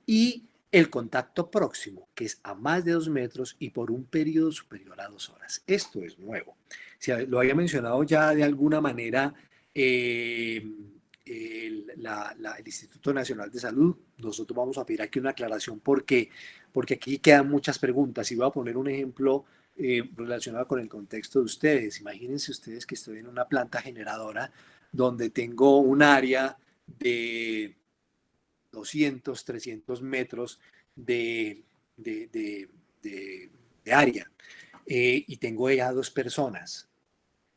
Y el contacto próximo, que es a más de 2 metros y por un periodo superior a 2 horas. Esto es nuevo. Si lo había mencionado ya de alguna manera el Instituto Nacional de Salud. Nosotros vamos a pedir aquí una aclaración porque aquí quedan muchas preguntas y voy a poner un ejemplo relacionado con el contexto de ustedes. Imagínense ustedes que estoy en una planta generadora donde tengo un área de 200, 300 metros de, de, de, de área y tengo ya 2 personas.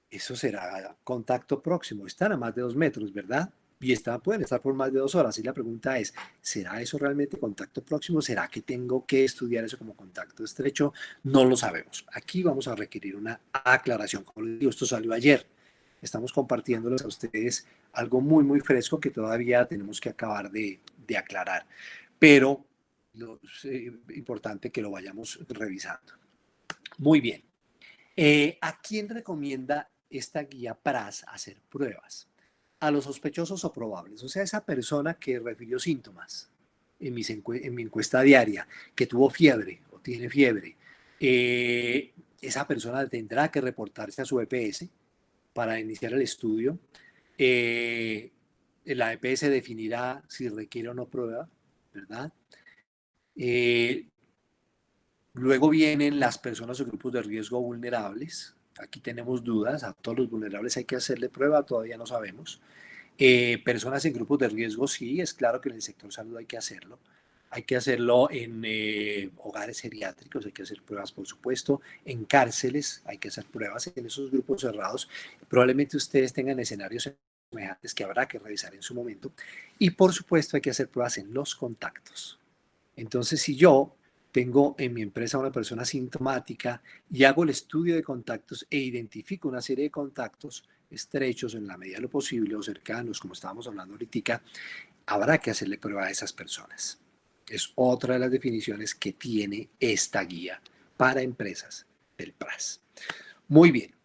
Eso será contacto próximo, están a más de 2 metros, ¿verdad? y pueden estar por más de 2 horas. Y la pregunta es, ¿será eso realmente contacto próximo? ¿Será que tengo que estudiar eso como contacto estrecho? No lo sabemos. Aquí vamos a requerir una aclaración. Como les digo, esto salió ayer. Estamos compartiéndoles a ustedes algo muy, muy fresco que todavía tenemos que acabar de aclarar. Pero es importante que lo vayamos revisando. Muy bien. ¿A quién recomienda esta guía PRAS hacer pruebas? A los sospechosos o probables, o sea, esa persona que refirió síntomas en mi encuesta diaria, que tuvo fiebre o tiene fiebre, esa persona tendrá que reportarse a su EPS para iniciar el estudio. La EPS definirá si requiere o no prueba, ¿verdad? Eh, Luego vienen las personas o grupos de riesgo vulnerables. Aquí tenemos dudas, a todos los vulnerables hay que hacerle prueba, todavía no sabemos. Personas en grupos de riesgo, sí, es claro que en el sector salud hay que hacerlo. Hay que hacerlo en hogares geriátricos, hay que hacer pruebas, por supuesto. En cárceles hay que hacer pruebas. En esos grupos cerrados, probablemente ustedes tengan escenarios semejantes que habrá que revisar en su momento. Y por supuesto hay que hacer pruebas en los contactos. Entonces, si yo tengo en mi empresa una persona sintomática y hago el estudio de contactos e identifico una serie de contactos estrechos en la medida de lo posible o cercanos, como estábamos hablando ahorita, habrá que hacerle prueba a esas personas. Es otra de las definiciones que tiene esta guía para empresas del PRAS. Muy bien.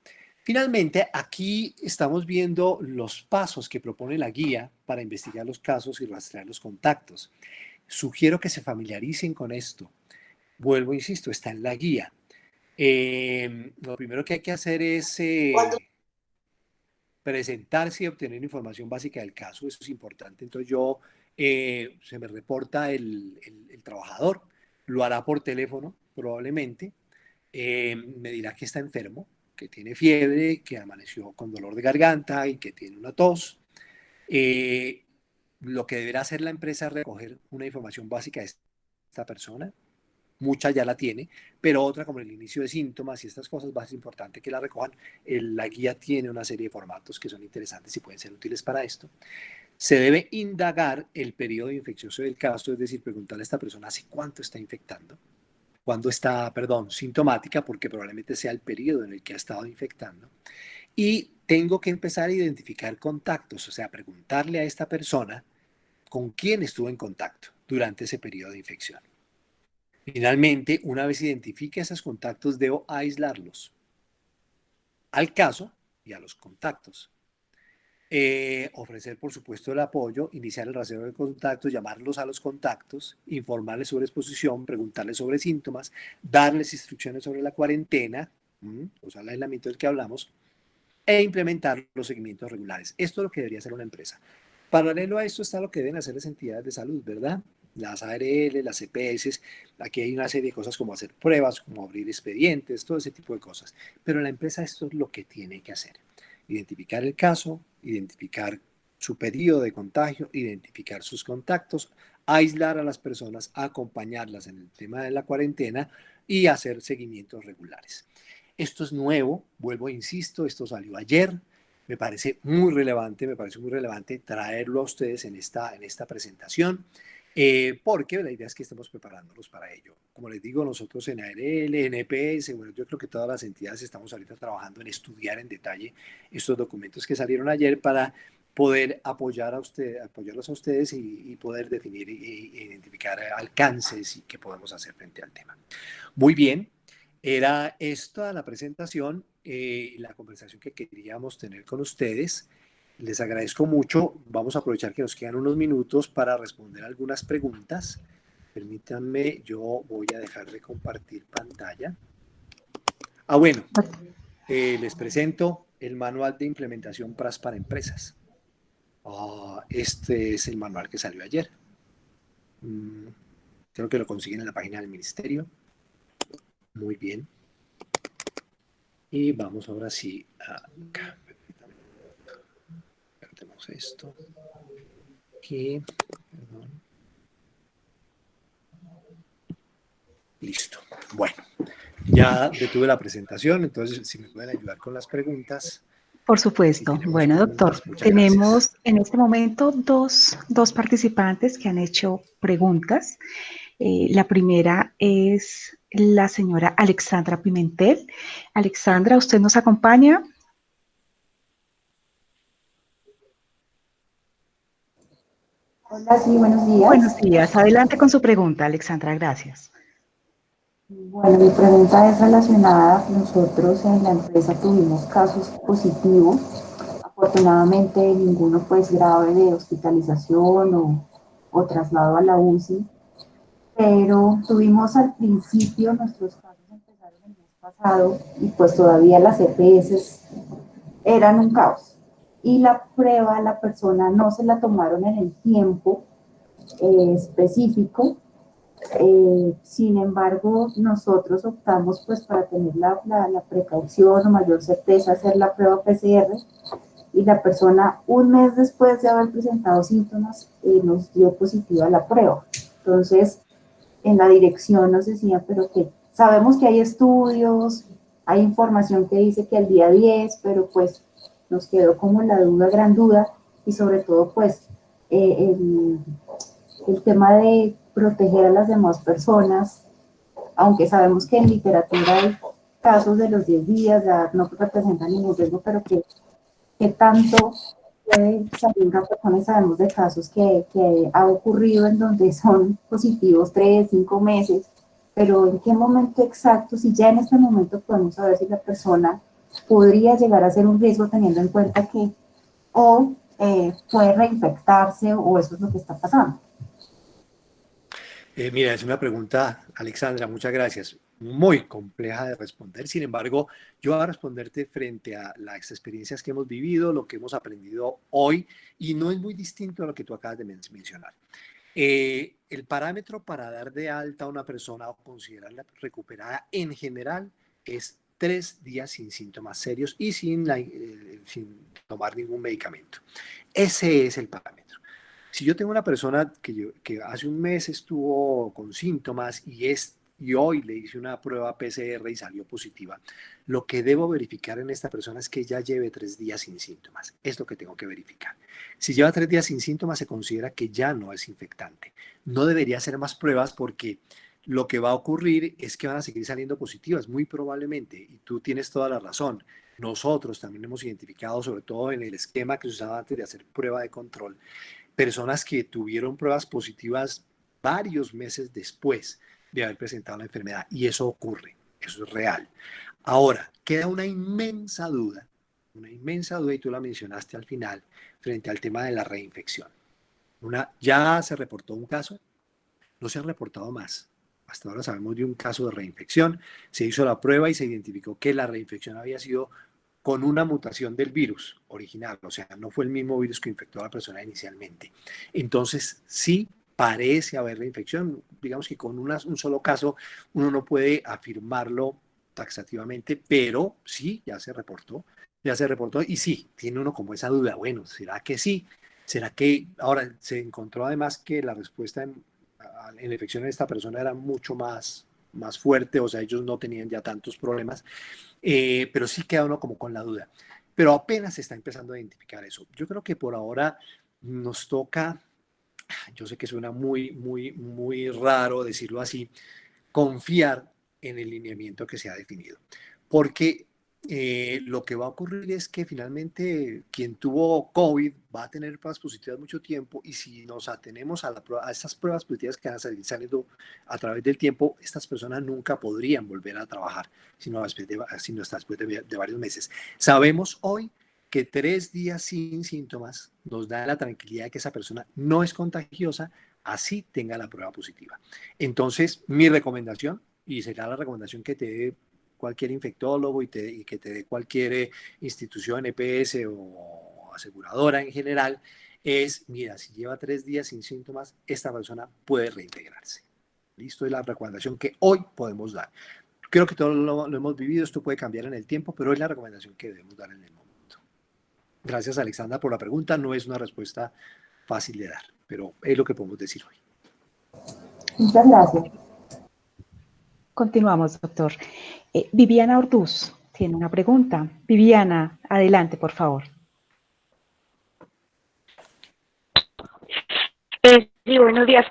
Finalmente, aquí estamos viendo los pasos que propone la guía para investigar los casos y rastrear los contactos. Sugiero que se familiaricen con esto. Vuelvo, insisto, está en la guía. Lo primero que hay que hacer es presentarse y obtener información básica del caso. Eso es importante. Entonces se me reporta el trabajador, lo hará por teléfono probablemente, me dirá que está enfermo, que tiene fiebre, que amaneció con dolor de garganta y que tiene una tos. Eh, lo que deberá hacer la empresa es recoger una información básica de esta persona, mucha ya la tiene, pero otra como el inicio de síntomas y estas cosas va a ser importante que la recojan. La guía tiene una serie de formatos que son interesantes y pueden ser útiles para esto. Se debe indagar el periodo infeccioso del caso, es decir, preguntarle a esta persona hace cuánto está infectando, cuándo está, perdón, sintomática, porque probablemente sea el periodo en el que ha estado infectando. Y tengo que empezar a identificar contactos, o sea, preguntarle a esta persona con quién estuvo en contacto durante ese periodo de infección. Finalmente, una vez identifique esos contactos, debo aislarlos al caso y a los contactos. Ofrecer, por supuesto, el apoyo, iniciar el rastreo de contactos, llamarlos a los contactos, informarles sobre exposición, preguntarles sobre síntomas, darles instrucciones sobre la cuarentena, o sea, el aislamiento del que hablamos, e implementar los seguimientos regulares. Esto es lo que debería hacer una empresa. Paralelo a esto está lo que deben hacer las entidades de salud, ¿verdad? Las ARL, las EPS, aquí hay una serie de cosas como hacer pruebas, como abrir expedientes, todo ese tipo de cosas. Pero la empresa esto es lo que tiene que hacer. Identificar el caso, identificar su periodo de contagio, identificar sus contactos, aislar a las personas, acompañarlas en el tema de la cuarentena y hacer seguimientos regulares. Esto es nuevo, vuelvo e insisto, esto salió ayer, me parece muy relevante traerlo a ustedes en esta presentación, porque la idea es que estemos preparándolos para ello. Como les digo, nosotros en ARL, en EPS, bueno, yo creo que todas las entidades estamos ahorita trabajando en estudiar en detalle estos documentos que salieron ayer para poder apoyarlos a ustedes y poder definir e identificar alcances y qué podemos hacer frente al tema. Muy bien, era esta la presentación, la conversación que queríamos tener con ustedes. Les agradezco mucho. Vamos a aprovechar que nos quedan unos minutos para responder algunas preguntas. Permítanme, yo voy a dejar de compartir pantalla. Bueno, les presento el manual de implementación PRAS para empresas. Este es el manual que salió ayer. Creo que lo consiguen en la página del ministerio. Muy bien. Y vamos ahora sí acá. Tenemos esto. Aquí. Perdón. Listo. Bueno, ya detuve la presentación, entonces si me pueden ayudar con las preguntas, Por Si supuesto. tenemos Bueno, doctor, preguntas, muchas tenemos gracias. en este momento dos participantes que han hecho preguntas. La primera es la señora Alexandra Pimentel. Alexandra, ¿usted nos acompaña? Hola, sí, buenos días. Buenos días. Adelante con su pregunta, Alexandra. Gracias. Bueno, mi pregunta es relacionada. Nosotros en la empresa tuvimos casos positivos. Afortunadamente, ninguno pues grave de hospitalización o traslado a la UCI, pero tuvimos al principio, nuestros casos empezaron el mes pasado y pues todavía las EPS eran un caos. Y la prueba, la persona no se la tomaron en el tiempo específico. Sin embargo, nosotros optamos pues para tener la precaución o mayor certeza hacer la prueba PCR y la persona un mes después de haber presentado síntomas nos dio positiva la prueba. Entonces, en la dirección nos decían, pero que sabemos que hay estudios, hay información que dice que al día 10, pero pues nos quedó como la duda, gran duda, y sobre todo pues el tema de proteger a las demás personas, aunque sabemos que en literatura hay casos de los 10 días, ya no representan ningún riesgo, pero que tanto puede salir una persona y sabemos de casos que ha ocurrido en donde son positivos 3, 5 meses, pero en qué momento exacto, si ya en este momento podemos saber si la persona podría llegar a ser un riesgo teniendo en cuenta que o puede reinfectarse o eso es lo que está pasando. Mira, es una pregunta, Alexandra, muchas gracias. Muy compleja de responder. Sin embargo, yo voy a responderte frente a las experiencias que hemos vivido, lo que hemos aprendido hoy, y no es muy distinto a lo que tú acabas de mencionar. El parámetro para dar de alta a una persona o considerarla recuperada en general es 3 días sin síntomas serios y sin tomar ningún medicamento. Ese es el parámetro. Si yo tengo una persona que hace un mes estuvo con síntomas y hoy le hice una prueba PCR y salió positiva, lo que debo verificar en esta persona es que ya lleve 3 días sin síntomas. Es lo que tengo que verificar. Si lleva 3 días sin síntomas, se considera que ya no es infectante. No debería hacer más pruebas porque lo que va a ocurrir es que van a seguir saliendo positivas, muy probablemente, y tú tienes toda la razón. Nosotros también hemos identificado, sobre todo en el esquema que se usaba antes de hacer prueba de control, personas que tuvieron pruebas positivas varios meses después de haber presentado la enfermedad. Y eso ocurre, eso es real. Ahora, queda una inmensa duda, y tú la mencionaste al final, frente al tema de la reinfección. Ya se reportó un caso, no se han reportado más. Hasta ahora sabemos de un caso de reinfección, se hizo la prueba y se identificó que la reinfección había sido con una mutación del virus original, o sea, no fue el mismo virus que infectó a la persona inicialmente. Entonces, sí parece haber reinfección, digamos que con un solo caso uno no puede afirmarlo taxativamente, pero sí, ya se reportó y sí, tiene uno como esa duda, bueno, ¿será que sí? ¿Será que ahora se encontró además que la respuesta en la infección de esta persona era mucho más fuerte, o sea, ellos no tenían ya tantos problemas, pero sí queda uno como con la duda. Pero apenas se está empezando a identificar eso. Yo creo que por ahora nos toca, yo sé que suena muy raro decirlo así, confiar en el lineamiento que se ha definido. Porque lo que va a ocurrir es que finalmente quien tuvo COVID va a tener pruebas positivas mucho tiempo y si nos atenemos a estas pruebas positivas que van a salir saliendo a través del tiempo, estas personas nunca podrían volver a trabajar, sino hasta después de varios meses. Sabemos hoy que 3 días sin síntomas nos da la tranquilidad de que esa persona no es contagiosa, así tenga la prueba positiva. Entonces, mi recomendación, y será la recomendación que te dé cualquier infectólogo y que te dé cualquier institución EPS o aseguradora en general, es, mira, si lleva 3 días sin síntomas, esta persona puede reintegrarse. Listo, es la recomendación que hoy podemos dar. Creo que todos lo hemos vivido, esto puede cambiar en el tiempo, pero es la recomendación que debemos dar en el momento. Gracias, Alexandra, por la pregunta. No es una respuesta fácil de dar, pero es lo que podemos decir hoy. Muchas gracias. Continuamos, doctor. Viviana Orduz tiene una pregunta. Viviana, adelante, por favor. Sí, buenos días.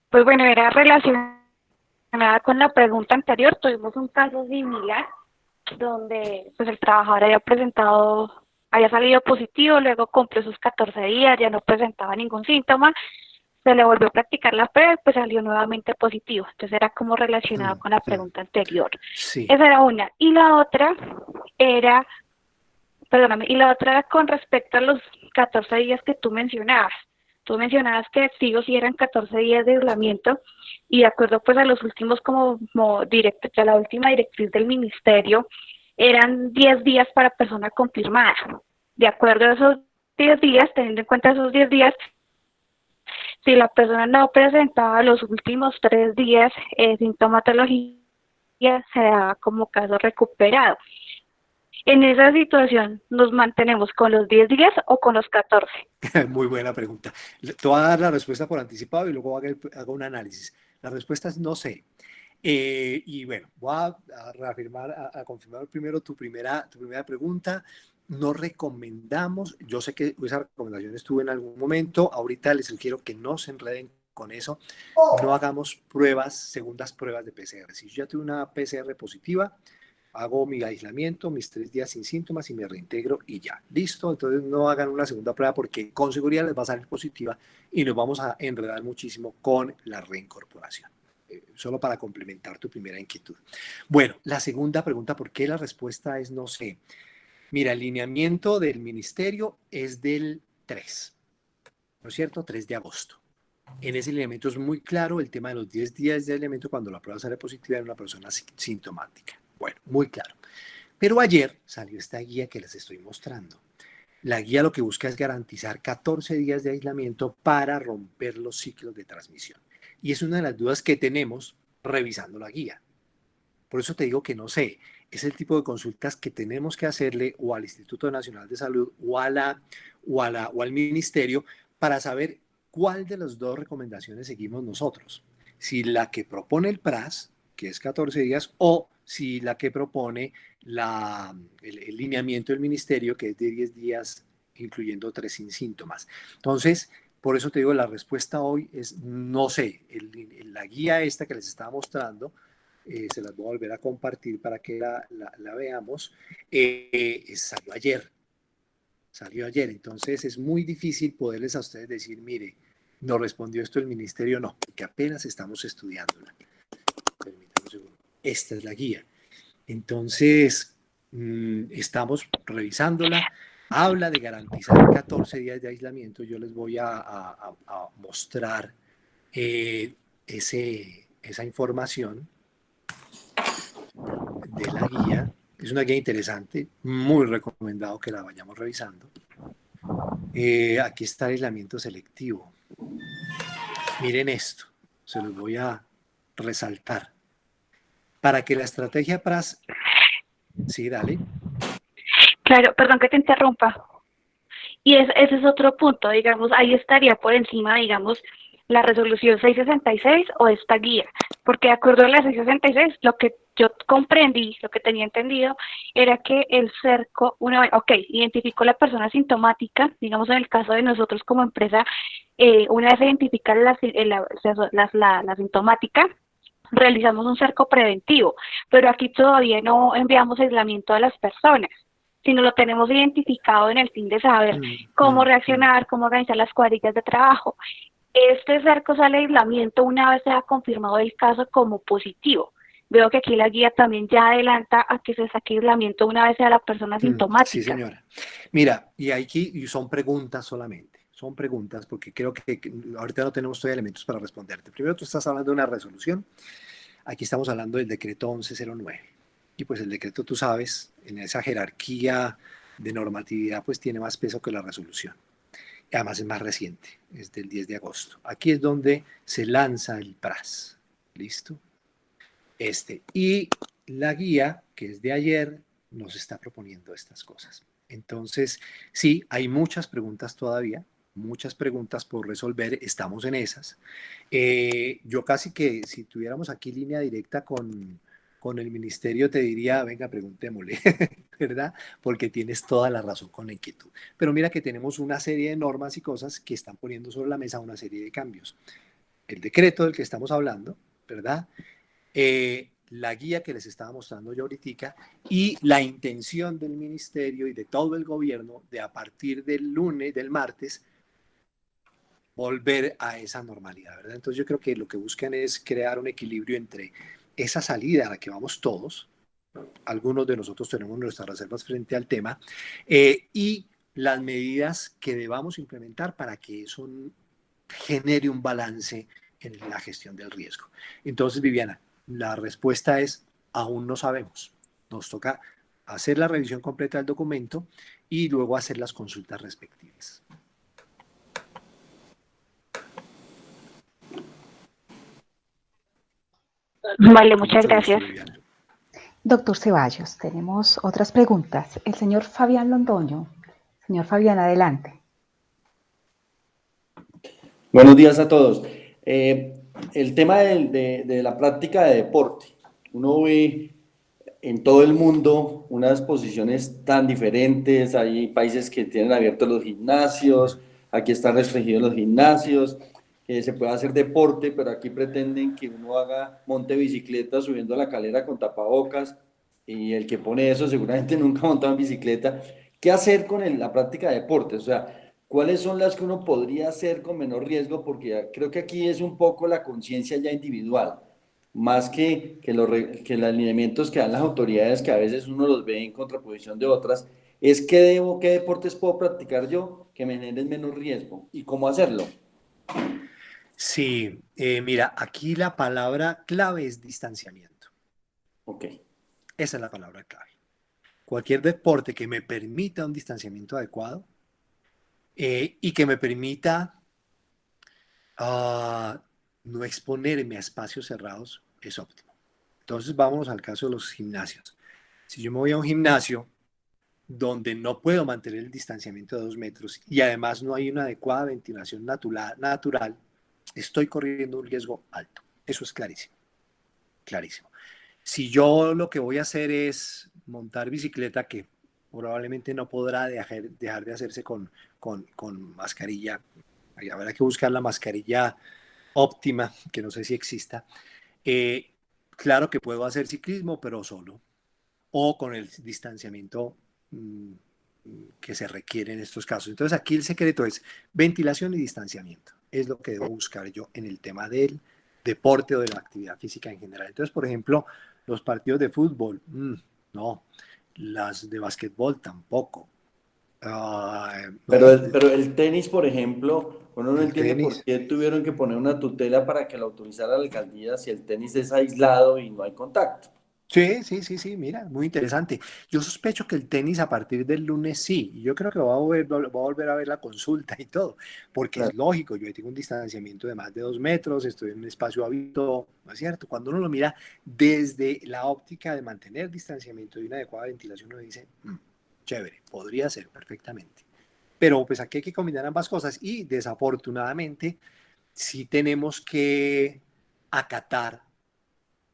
Pues bueno, era relacionada con la pregunta anterior. Tuvimos un caso similar donde pues el trabajador había salido positivo, luego cumplió sus 14 días, ya no presentaba ningún síntoma, se le volvió a practicar la prueba y pues salió nuevamente positivo. Entonces era como relacionado con la pregunta anterior. Sí. Esa era una. Y la otra era, con respecto a los 14 días que tú mencionabas. Tú mencionabas que sí o sí eran 14 días de aislamiento y de acuerdo pues a los últimos a la última directriz del ministerio eran 10 días para persona confirmada. De acuerdo a esos 10 días, teniendo en cuenta esos 10 días, si la persona no presentaba los últimos 3 días sintomatología, se daba como caso recuperado. En esa situación, ¿nos mantenemos con los 10 días o con los 14? Muy buena pregunta. Te voy a dar la respuesta por anticipado y luego hago un análisis. La respuesta es no sé. Y bueno, voy a reafirmar, a confirmar primero tu primera pregunta. No recomendamos, yo sé que esa recomendación estuvo en algún momento, ahorita les sugiero que no se enreden con eso, no hagamos segundas pruebas de PCR. Si yo ya tuve una PCR positiva, hago mi aislamiento, mis 3 días sin síntomas y me reintegro y ya, listo. Entonces no hagan una segunda prueba porque con seguridad les va a salir positiva y nos vamos a enredar muchísimo con la reincorporación. Solo para complementar tu primera inquietud. Bueno, la segunda pregunta, ¿por qué la respuesta es no sé? Mira, el lineamiento del ministerio es del 3, ¿no es cierto? 3 de agosto. En ese lineamiento es muy claro el tema de los 10 días de aislamiento cuando la prueba sale positiva en una persona sintomática. Bueno, muy claro. Pero ayer salió esta guía que les estoy mostrando. La guía lo que busca es garantizar 14 días de aislamiento para romper los ciclos de transmisión. Y es una de las dudas que tenemos revisando la guía. Por eso te digo que no sé, es el tipo de consultas que tenemos que hacerle o al Instituto Nacional de Salud o al Ministerio para saber cuál de las dos recomendaciones seguimos nosotros. Si la que propone el PRAS, que es 14 días, o si la que propone el lineamiento del Ministerio, que es de 10 días, incluyendo 3 sin síntomas. Entonces, por eso te digo, la respuesta hoy es no sé. La guía esta que les estaba mostrando, se las voy a volver a compartir para que la veamos, salió ayer, entonces es muy difícil poderles a ustedes decir, mire, no respondió esto el ministerio, no, porque apenas estamos estudiándola. Permítanme un segundo. Esta es la guía. Entonces, estamos revisándola, habla de garantizar 14 días de aislamiento, yo les voy a mostrar esa información de la guía. Es una guía interesante, muy recomendado que la vayamos revisando. Aquí está el aislamiento selectivo. Miren esto, se los voy a resaltar. Para que la estrategia PRAS... Sí, dale. Claro, perdón que te interrumpa. Y ese es otro punto, digamos, ahí estaría por encima, digamos, la resolución 666 o esta guía, porque de acuerdo a la 666, lo que yo comprendí, lo que tenía entendido, era que el cerco, una vez, identificó la persona sintomática, digamos en el caso de nosotros como empresa, una vez se identifica la sintomática, realizamos un cerco preventivo, pero aquí todavía no enviamos aislamiento a las personas, sino lo tenemos identificado en el fin de saber cómo reaccionar, cómo organizar las cuadrillas de trabajo. Este cerco sale de aislamiento una vez se ha confirmado el caso como positivo. Veo que aquí la guía también ya adelanta a que se saque aislamiento una vez sea la persona sintomática. Sí, señora. Mira, y aquí son preguntas solamente. Son preguntas porque creo que ahorita no tenemos todavía elementos para responderte. Primero tú estás hablando de una resolución. Aquí estamos hablando del decreto 1109. Y pues el decreto, tú sabes, en esa jerarquía de normatividad, pues tiene más peso que la resolución. Y además es más reciente, es del 10 de agosto. Aquí es donde se lanza el PRAS. ¿Listo? Y la guía, que es de ayer, nos está proponiendo estas cosas. Entonces, sí, hay muchas preguntas todavía, muchas preguntas por resolver, estamos en esas. Yo casi que si tuviéramos aquí línea directa con con el ministerio te diría, venga, preguntémosle, ¿verdad? Porque tienes toda la razón con la inquietud. Pero mira que tenemos una serie de normas y cosas que están poniendo sobre la mesa una serie de cambios. El decreto del que estamos hablando, ¿verdad? La guía que les estaba mostrando yo ahorita y la intención del ministerio y de todo el gobierno de a partir del lunes, del martes, volver a esa normalidad, ¿verdad? Entonces yo creo que lo que buscan es crear un equilibrio entre esa salida a la que vamos todos, algunos de nosotros tenemos nuestras reservas frente al tema, y las medidas que debamos implementar para que eso genere un balance en la gestión del riesgo. Entonces, Viviana, la respuesta es, aún no sabemos. Nos toca hacer la revisión completa del documento y luego hacer las consultas respectivas. Vale, muchas gracias. Viviana. Doctor Ceballos, tenemos otras preguntas. El señor Fabián Londoño. Señor Fabián, adelante. Buenos días a todos. El tema de la práctica de deporte. Uno ve en todo el mundo unas posiciones tan diferentes. Hay países que tienen abiertos los gimnasios, aquí están restringidos los gimnasios, se puede hacer deporte, pero aquí pretenden que uno monte bicicleta subiendo la calera con tapabocas, y el que pone eso seguramente nunca ha montado en bicicleta. ¿Qué hacer con la práctica de deporte? O sea, ¿cuáles son las que uno podría hacer con menor riesgo? Porque creo que aquí es un poco la conciencia ya individual, más que los alineamientos que dan las autoridades, que a veces uno los ve en contraposición de otras, es qué deportes puedo practicar yo que me generen menos riesgo y cómo hacerlo. Sí, mira, aquí la palabra clave es distanciamiento. Ok. Esa es la palabra clave. Cualquier deporte que me permita un distanciamiento adecuado y que me permita no exponerme a espacios cerrados es óptimo. Entonces vámonos al caso de los gimnasios. Si yo me voy a un gimnasio donde no puedo mantener el distanciamiento de 2 metros y además no hay una adecuada ventilación natural, estoy corriendo un riesgo alto. Eso es clarísimo, clarísimo. Si yo lo que voy a hacer es montar bicicleta, que probablemente no podrá dejar de hacerse con mascarilla, habrá que buscar la mascarilla óptima, que no sé si exista. Claro que puedo hacer ciclismo, pero solo, o con el distanciamiento que se requiere en estos casos. Entonces aquí el secreto es ventilación y distanciamiento. Es lo que debo buscar yo en el tema del deporte o de la actividad física en general. Entonces, por ejemplo, los partidos de fútbol, no. Las de básquetbol tampoco. No. Pero el tenis, por ejemplo, uno no El entiende por tenis. qué tuvieron que poner una tutela para que la autorizara la alcaldía si el tenis es aislado y no hay contacto. Sí, mira, muy interesante. Yo sospecho que el tenis a partir del lunes sí, y yo creo que voy a volver a ver la consulta y todo, porque Claro. es lógico, yo tengo un distanciamiento de más de 2 metros, estoy en un espacio abierto, ¿no es cierto? Cuando uno lo mira desde la óptica de mantener distanciamiento y una adecuada ventilación, uno dice, chévere, podría ser perfectamente. Pero pues aquí hay que combinar ambas cosas y desafortunadamente sí tenemos que acatar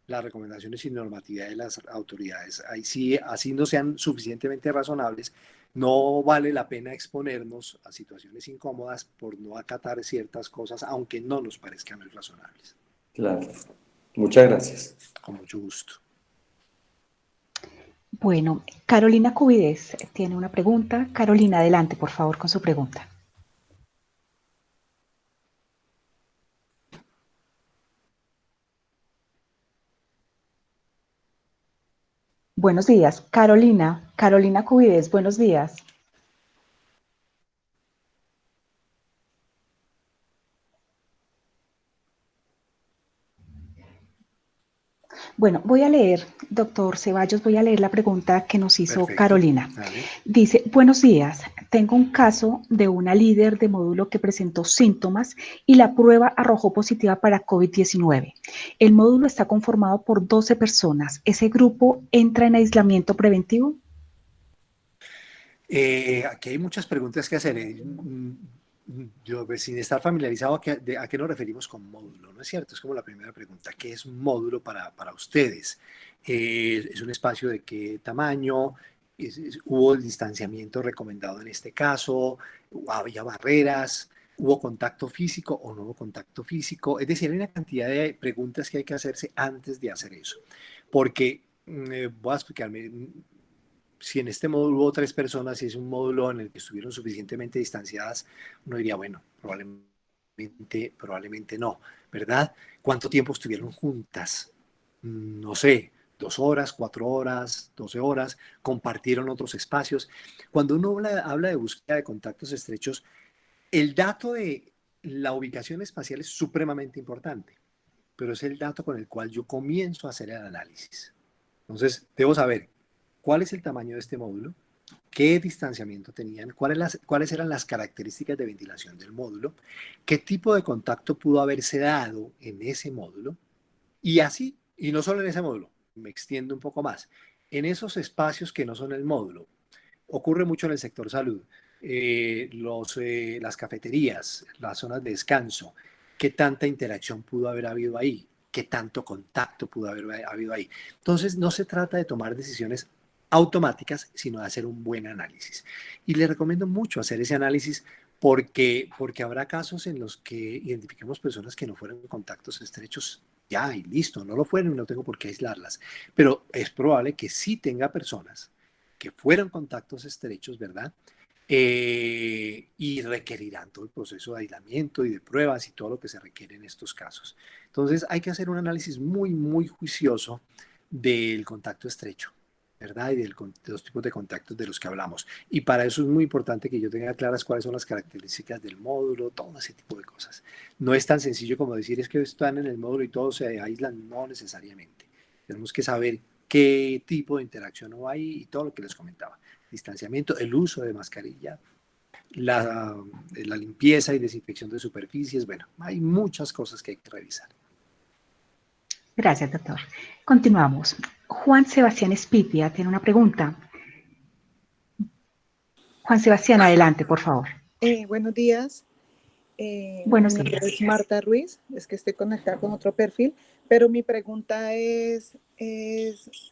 las recomendaciones y normatividad de las autoridades. Ahí sí, así no sean suficientemente razonables, no vale la pena exponernos a situaciones incómodas por no acatar ciertas cosas, aunque no nos parezcan muy razonables. Claro. Muchas gracias. Con mucho gusto. Bueno, Carolina Cubides tiene una pregunta. Carolina, adelante, por favor, con su pregunta. Buenos días, Carolina. Carolina Cubides, buenos días. Bueno, voy a leer, doctor Ceballos, voy a leer la pregunta que nos hizo Perfecto. Carolina. Dale. Dice, buenos días, tengo un caso de una líder de módulo que presentó síntomas y la prueba arrojó positiva para COVID-19. El módulo está conformado por 12 personas. ¿Ese grupo entra en aislamiento preventivo? Aquí hay muchas preguntas que hacer. Yo, pues, sin estar familiarizado, ¿a qué nos referimos con módulo? ¿No es cierto? Es como la primera pregunta. ¿Qué es un módulo para ustedes? es un espacio de qué tamaño, hubo el distanciamiento recomendado en este caso, había barreras, hubo contacto físico o no hubo contacto físico. Es decir, hay una cantidad de preguntas que hay que hacerse antes de hacer eso. Porque, voy a explicarme, si en este módulo hubo 3 personas y es un módulo en el que estuvieron suficientemente distanciadas, uno diría, bueno, probablemente no, ¿verdad? ¿Cuánto tiempo estuvieron juntas? No sé, 2 horas, 4 horas, 12 horas, compartieron otros espacios. Cuando uno habla de búsqueda de contactos estrechos, el dato de la ubicación espacial es supremamente importante, pero es el dato con el cual yo comienzo a hacer el análisis. Entonces, debo saber cuál es el tamaño de este módulo, qué distanciamiento tenían, cuáles eran las características de ventilación del módulo, qué tipo de contacto pudo haberse dado en ese módulo, y así, y no solo en ese módulo, me extiendo un poco más, en esos espacios que no son el módulo. Ocurre mucho en el sector salud, las cafeterías, las zonas de descanso, qué tanta interacción pudo haber habido ahí, qué tanto contacto pudo haber habido ahí. Entonces, no se trata de tomar decisiones automáticas, sino de hacer un buen análisis. Y le recomiendo mucho hacer ese análisis porque habrá casos en los que identifiquemos personas que no fueron contactos estrechos ya y listo, no lo fueron y no tengo por qué aislarlas. Pero es probable que sí tenga personas que fueron contactos estrechos, ¿verdad? Y requerirán todo el proceso de aislamiento y de pruebas y todo lo que se requiere en estos casos. Entonces hay que hacer un análisis muy juicioso del contacto estrecho, ¿verdad? Y de los tipos de contactos de los que hablamos. Y para eso es muy importante que yo tenga claras cuáles son las características del módulo, todo ese tipo de cosas. No es tan sencillo como decir es que están en el módulo y todos se aíslan, no necesariamente. Tenemos que saber qué tipo de interacción hubo ahí y todo lo que les comentaba. Distanciamiento, el uso de mascarilla, la limpieza y desinfección de superficies. Bueno, hay muchas cosas que hay que revisar. Gracias, doctor. Continuamos. Juan Sebastián Espitia tiene una pregunta. Juan Sebastián, adelante, por favor. Buenos días. Buenos Mi nombre días. es Marta Ruiz, es que estoy conectada con otro perfil, pero mi pregunta es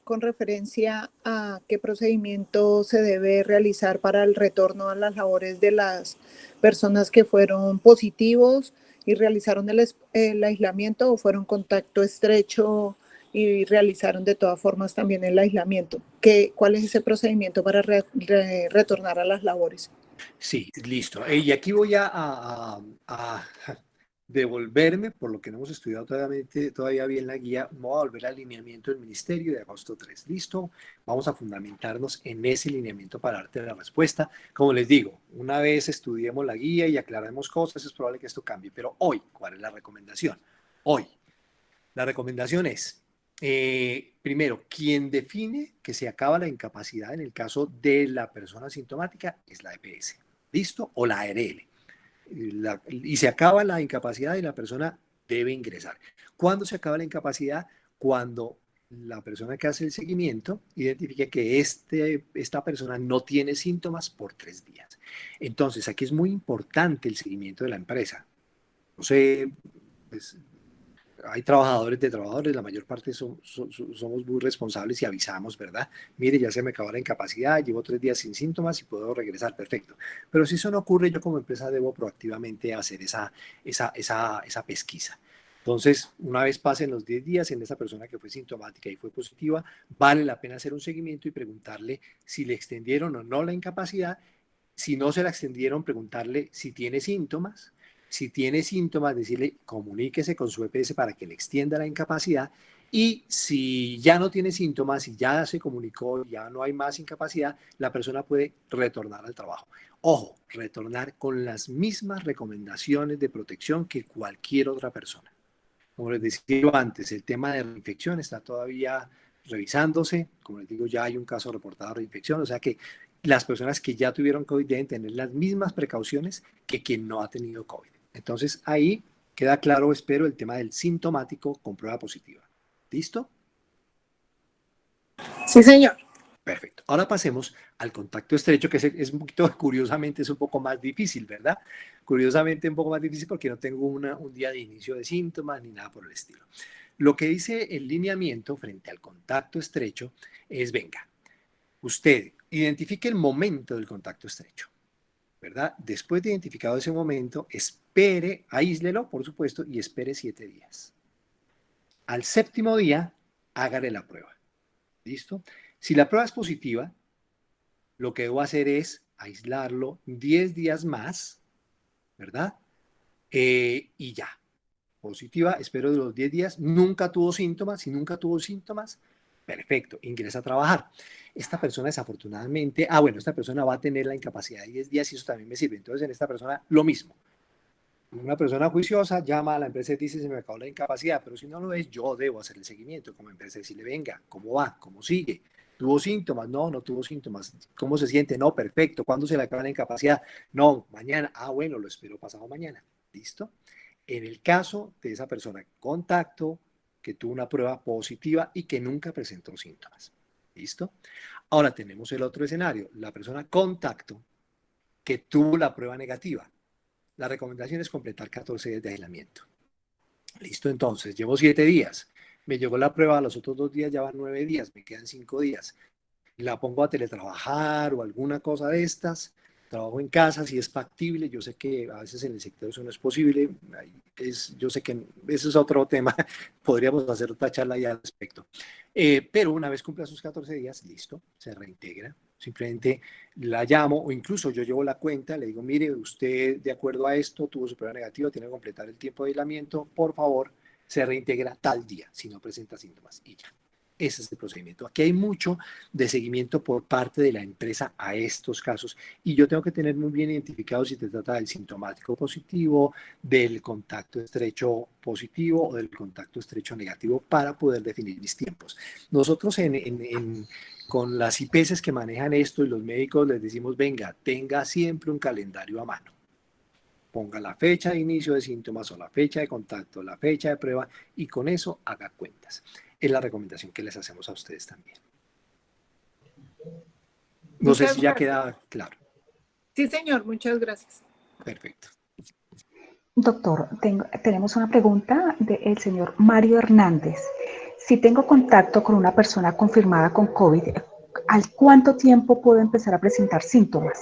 con referencia a qué procedimiento se debe realizar para el retorno a las labores de las personas que fueron positivos y realizaron el aislamiento o fueron contacto estrecho y realizaron de todas formas también el aislamiento. ¿Cuál es ese procedimiento para retornar a las labores? Sí, listo. Y aquí voy a devolverme, por lo que no hemos estudiado todavía bien la guía, voy a volver al lineamiento del Ministerio de agosto 3. ¿Listo? Vamos a fundamentarnos en ese lineamiento para darte la respuesta. Como les digo, una vez estudiemos la guía y aclaremos cosas, es probable que esto cambie. Pero hoy, ¿cuál es la recomendación? Hoy, la recomendación es, primero, quien define que se acaba la incapacidad en el caso de la persona asintomática es la EPS, ¿listo? O la ARL. Y se acaba la incapacidad y la persona debe ingresar. ¿Cuándo se acaba la incapacidad? Cuando la persona que hace el seguimiento identifique que esta persona no tiene síntomas por 3 días. Entonces, aquí es muy importante el seguimiento de la empresa. No sé, pues, hay trabajadores, la mayor parte somos muy responsables y avisamos, ¿verdad? Mire, ya se me acabó la incapacidad, llevo 3 días sin síntomas y puedo regresar, perfecto. Pero si eso no ocurre, yo como empresa debo proactivamente hacer esa pesquisa. Entonces, una vez pasen los 10 días en esa persona que fue sintomática y fue positiva, vale la pena hacer un seguimiento y preguntarle si le extendieron o no la incapacidad. Si no se la extendieron, preguntarle si tiene síntomas. Si tiene síntomas, decirle, comuníquese con su EPS para que le extienda la incapacidad. Y si ya no tiene síntomas, si ya se comunicó, ya no hay más incapacidad, la persona puede retornar al trabajo. Ojo, retornar con las mismas recomendaciones de protección que cualquier otra persona. Como les decía antes, el tema de reinfección está todavía revisándose. Como les digo, ya hay un caso reportado de reinfección, o sea que las personas que ya tuvieron COVID deben tener las mismas precauciones que quien no ha tenido COVID. Entonces, ahí queda claro, espero, el tema del sintomático con prueba positiva. ¿Listo? Sí, señor. Perfecto. Ahora pasemos al contacto estrecho, que es un poquito, curiosamente, es un poco más difícil, ¿verdad? Curiosamente un poco más difícil porque no tengo un día de inicio de síntomas ni nada por el estilo. Lo que dice el lineamiento frente al contacto estrecho es, venga, usted identifique el momento del contacto estrecho, ¿verdad? Después de identificado ese momento, espere, aíslelo, por supuesto, y espere 7 días. Al 7º día, hágale la prueba. ¿Listo? Si la prueba es positiva, lo que debo hacer es aislarlo 10 días más, ¿verdad? Y ya. Positiva, espero de los 10 días, nunca tuvo síntomas, si nunca tuvo síntomas, perfecto, ingresa a trabajar. Esta persona desafortunadamente, bueno, esta persona va a tener la incapacidad de 10 días y eso también me sirve. Entonces en esta persona lo mismo. Una persona juiciosa llama a la empresa y dice, se me acabó la incapacidad, pero si no lo es, yo debo hacer el seguimiento como empresa, decirle, venga, ¿cómo va? ¿Cómo sigue? ¿Tuvo síntomas? No, no tuvo síntomas. ¿Cómo se siente? No, perfecto. ¿Cuándo se le acaba la incapacidad? No, mañana. Bueno, lo espero pasado mañana. ¿Listo? En el caso de esa persona contacto que tuvo una prueba positiva y que nunca presentó síntomas. ¿Listo? Ahora tenemos el otro escenario, la persona contacto que tuvo la prueba negativa. La recomendación es completar 14 días de aislamiento. ¿Listo? Entonces, llevo 7 días. Me llegó la prueba, los otros 2 días ya van 9 días, me quedan 5 días. La pongo a teletrabajar o alguna cosa de estas, trabajo en casa si es factible, yo sé que a veces en el sector eso no es posible, yo sé que ese es otro tema, podríamos hacer otra charla ya al respecto, pero una vez cumpla sus 14 días, listo, se reintegra, simplemente la llamo o incluso yo llevo la cuenta, le digo, mire, usted de acuerdo a esto tuvo su prueba negativa, tiene que completar el tiempo de aislamiento, por favor, se reintegra tal día, si no presenta síntomas y ya. Ese es el procedimiento. Aquí hay mucho de seguimiento por parte de la empresa a estos casos y yo tengo que tener muy bien identificado si se trata del sintomático positivo, del contacto estrecho positivo o del contacto estrecho negativo para poder definir mis tiempos. Nosotros con las IPS que manejan esto y los médicos les decimos, venga, tenga siempre un calendario a mano. Ponga la fecha de inicio de síntomas o la fecha de contacto, la fecha de prueba y con eso haga cuentas. Es la recomendación que les hacemos a ustedes también. No sé Muchas si ya gracias. queda claro. Sí, señor, muchas gracias. Perfecto. Doctor, tenemos una pregunta del señor Mario Hernández. Si tengo contacto con una persona confirmada con COVID, ¿al cuánto tiempo puedo empezar a presentar síntomas?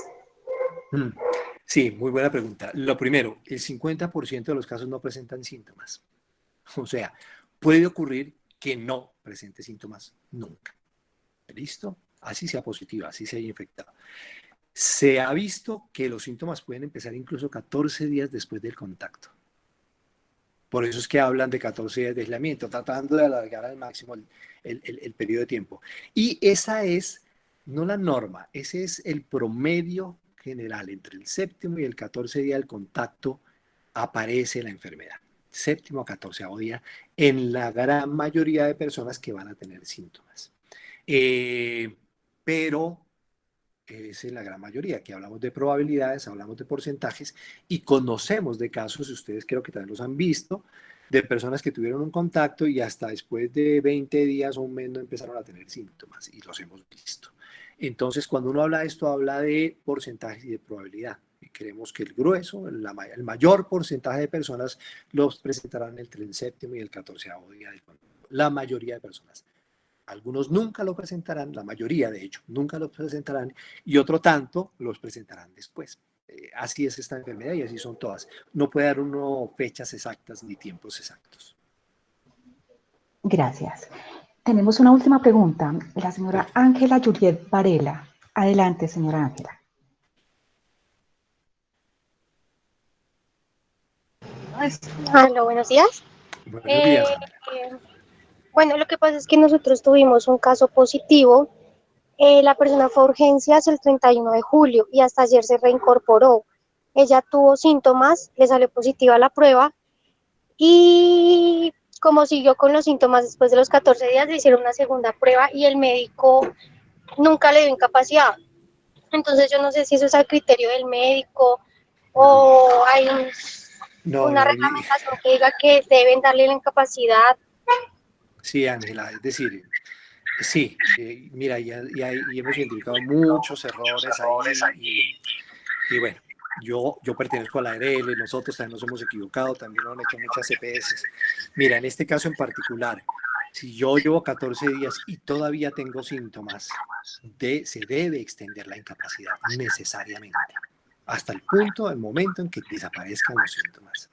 Sí, muy buena pregunta. Lo primero, el 50% de los casos no presentan síntomas. O sea, puede ocurrir que no presente síntomas nunca. ¿Listo? Así sea positiva, así se haya infectado. Se ha visto que los síntomas pueden empezar incluso 14 días después del contacto. Por eso es que hablan de 14 días de aislamiento, tratando de alargar al máximo el periodo de tiempo. Y esa es no la norma, ese es el promedio general. Entre el 7º y el 14 día del contacto aparece la enfermedad. 7º a 14º día en la gran mayoría de personas que van a tener síntomas. Pero es en la gran mayoría, que hablamos de probabilidades, hablamos de porcentajes y conocemos de casos, ustedes creo que también los han visto, de personas que tuvieron un contacto y hasta después de 20 días o un mes no empezaron a tener síntomas y los hemos visto. Entonces, cuando uno habla de esto, habla de porcentajes y de probabilidad. Y creemos que el grueso, el mayor porcentaje de personas los presentarán entre el 7º y el 14º día del contacto. La mayoría de personas. Algunos nunca lo presentarán, la mayoría de hecho, nunca lo presentarán y otro tanto los presentarán después. Así es esta enfermedad y así son todas. No puede dar uno fechas exactas ni tiempos exactos. Gracias. Tenemos una última pregunta. La señora Perfecto. Ángela Juliet Varela. Adelante, señora Ángela. Hola, buenos días. Buenos días, Ángela. Bueno, lo que pasa es que nosotros tuvimos un caso positivo. La persona fue a urgencias el 31 de julio y hasta ayer se reincorporó. Ella tuvo síntomas, le salió positiva la prueba y como siguió con los síntomas después de los 14 días, le hicieron una segunda prueba y el médico nunca le dio incapacidad. Entonces yo no sé si eso es al criterio del médico o hay una No, reglamentación que diga que deben darle la incapacidad. sí, Ángela, es decir, sí, mira, y hemos identificado muchos errores ahí y bueno, yo pertenezco a la ARL, nosotros también nos hemos equivocado, también lo han hecho muchas EPS. Mira, en este caso en particular, si yo llevo 14 días y todavía tengo síntomas, se debe extender la incapacidad necesariamente, hasta el punto, el momento en que desaparezcan los síntomas.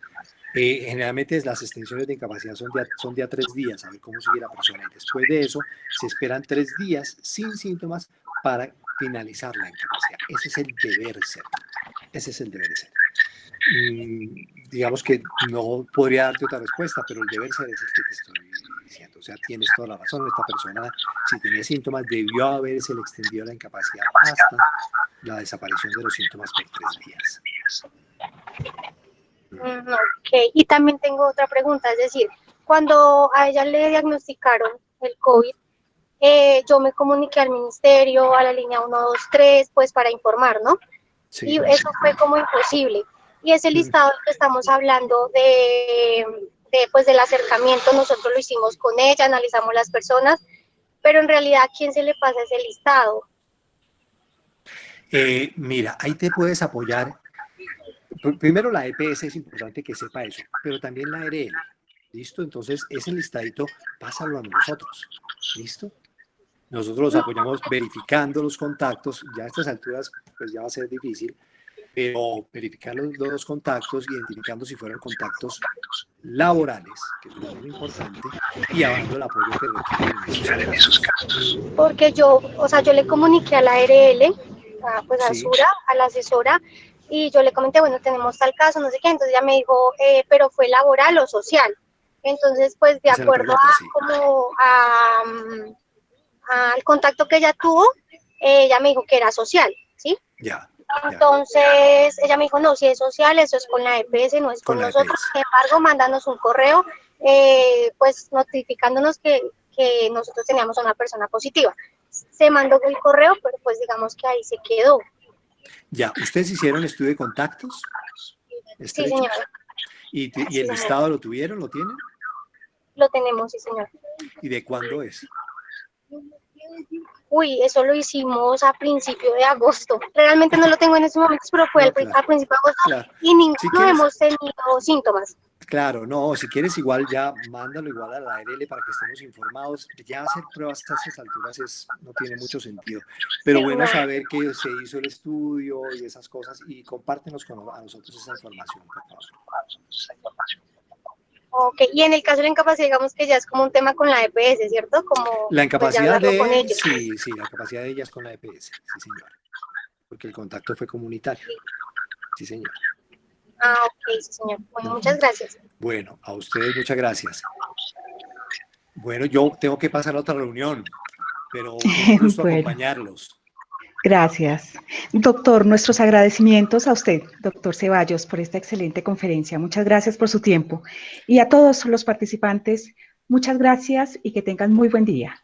Generalmente las extensiones de incapacidad son de a 3 días, a ver cómo sigue la persona, y después de eso se esperan 3 días sin síntomas para finalizar la incapacidad. Ese es el deber ser. Ese es el deber ser. Digamos que no podría darte otra respuesta, pero el deber ser es el que te estoy diciendo. O sea, tienes toda la razón. Esta persona, si tenía síntomas, debió haberse le extendido la incapacidad hasta la desaparición de los síntomas por 3 días. Ok, y también tengo otra pregunta, es decir, cuando a ella le diagnosticaron el COVID, yo me comuniqué al ministerio, a la línea 123, pues para informar, ¿no? Sí. Y eso fue como imposible. Y ese listado que estamos hablando pues del acercamiento, nosotros lo hicimos con ella, analizamos las personas, pero en realidad, ¿a quién se le pasa ese listado? Mira, ahí te puedes apoyar. Primero, la EPS es importante que sepa eso, pero también la ARL. ¿Listo? Entonces, ese listadito, pásalo a nosotros. ¿Listo? Nosotros los apoyamos verificando los contactos. Ya a estas alturas, pues ya va a ser difícil, pero verificar los contactos, identificando si fueron contactos laborales, que es lo muy importante, y dando el apoyo que requieren en esos casos. Porque yo le comuniqué a la ARL, pues a Sí. Sura, a la asesora, y yo le comenté, bueno, tenemos tal caso, no sé qué, entonces ella me dijo, pero fue laboral o social. Entonces, pues de Esa es la acuerdo pregunta, al contacto que ella tuvo, ella me dijo que era social, ¿sí? Ya. Entonces, ella me dijo, no, si es social, eso es con la EPS, no es con nosotros. EPS. Sin embargo, mándanos un correo, pues notificándonos que nosotros teníamos una persona positiva. Se mandó el correo, pero pues digamos que ahí se quedó. Ya, ¿ustedes hicieron estudio de contactos estrechos? Sí, señora. ¿Y el listado lo tuvieron? ¿Lo tienen? Lo tenemos, sí, señor. ¿Y de cuándo es? Uy, eso lo hicimos a principio de agosto. Realmente no lo tengo en estos momentos, pero fue a principio de agosto y ninguno hemos tenido síntomas. Claro, no, si quieres igual ya mándalo igual a la ARL para que estemos informados. Ya hacer pruebas a estas alturas no tiene mucho sentido. Pero bueno saber que se hizo el estudio y esas cosas, y compártenos a nosotros esa información, por favor. Ok, y en el caso de la incapacidad, digamos que ya es como un tema con la EPS, ¿cierto? Como la incapacidad pues, con ellos. Sí, la incapacidad de ella es con la EPS, sí señor. Porque el contacto fue comunitario. Sí, señor. Ok, sí, señor. Bueno, muchas gracias. Bueno, a ustedes muchas gracias. Bueno, yo tengo que pasar a otra reunión, pero un gusto acompañarlos. Gracias. Doctor, nuestros agradecimientos a usted, doctor Ceballos, por esta excelente conferencia. Muchas gracias por su tiempo. Y a todos los participantes, muchas gracias y que tengan muy buen día.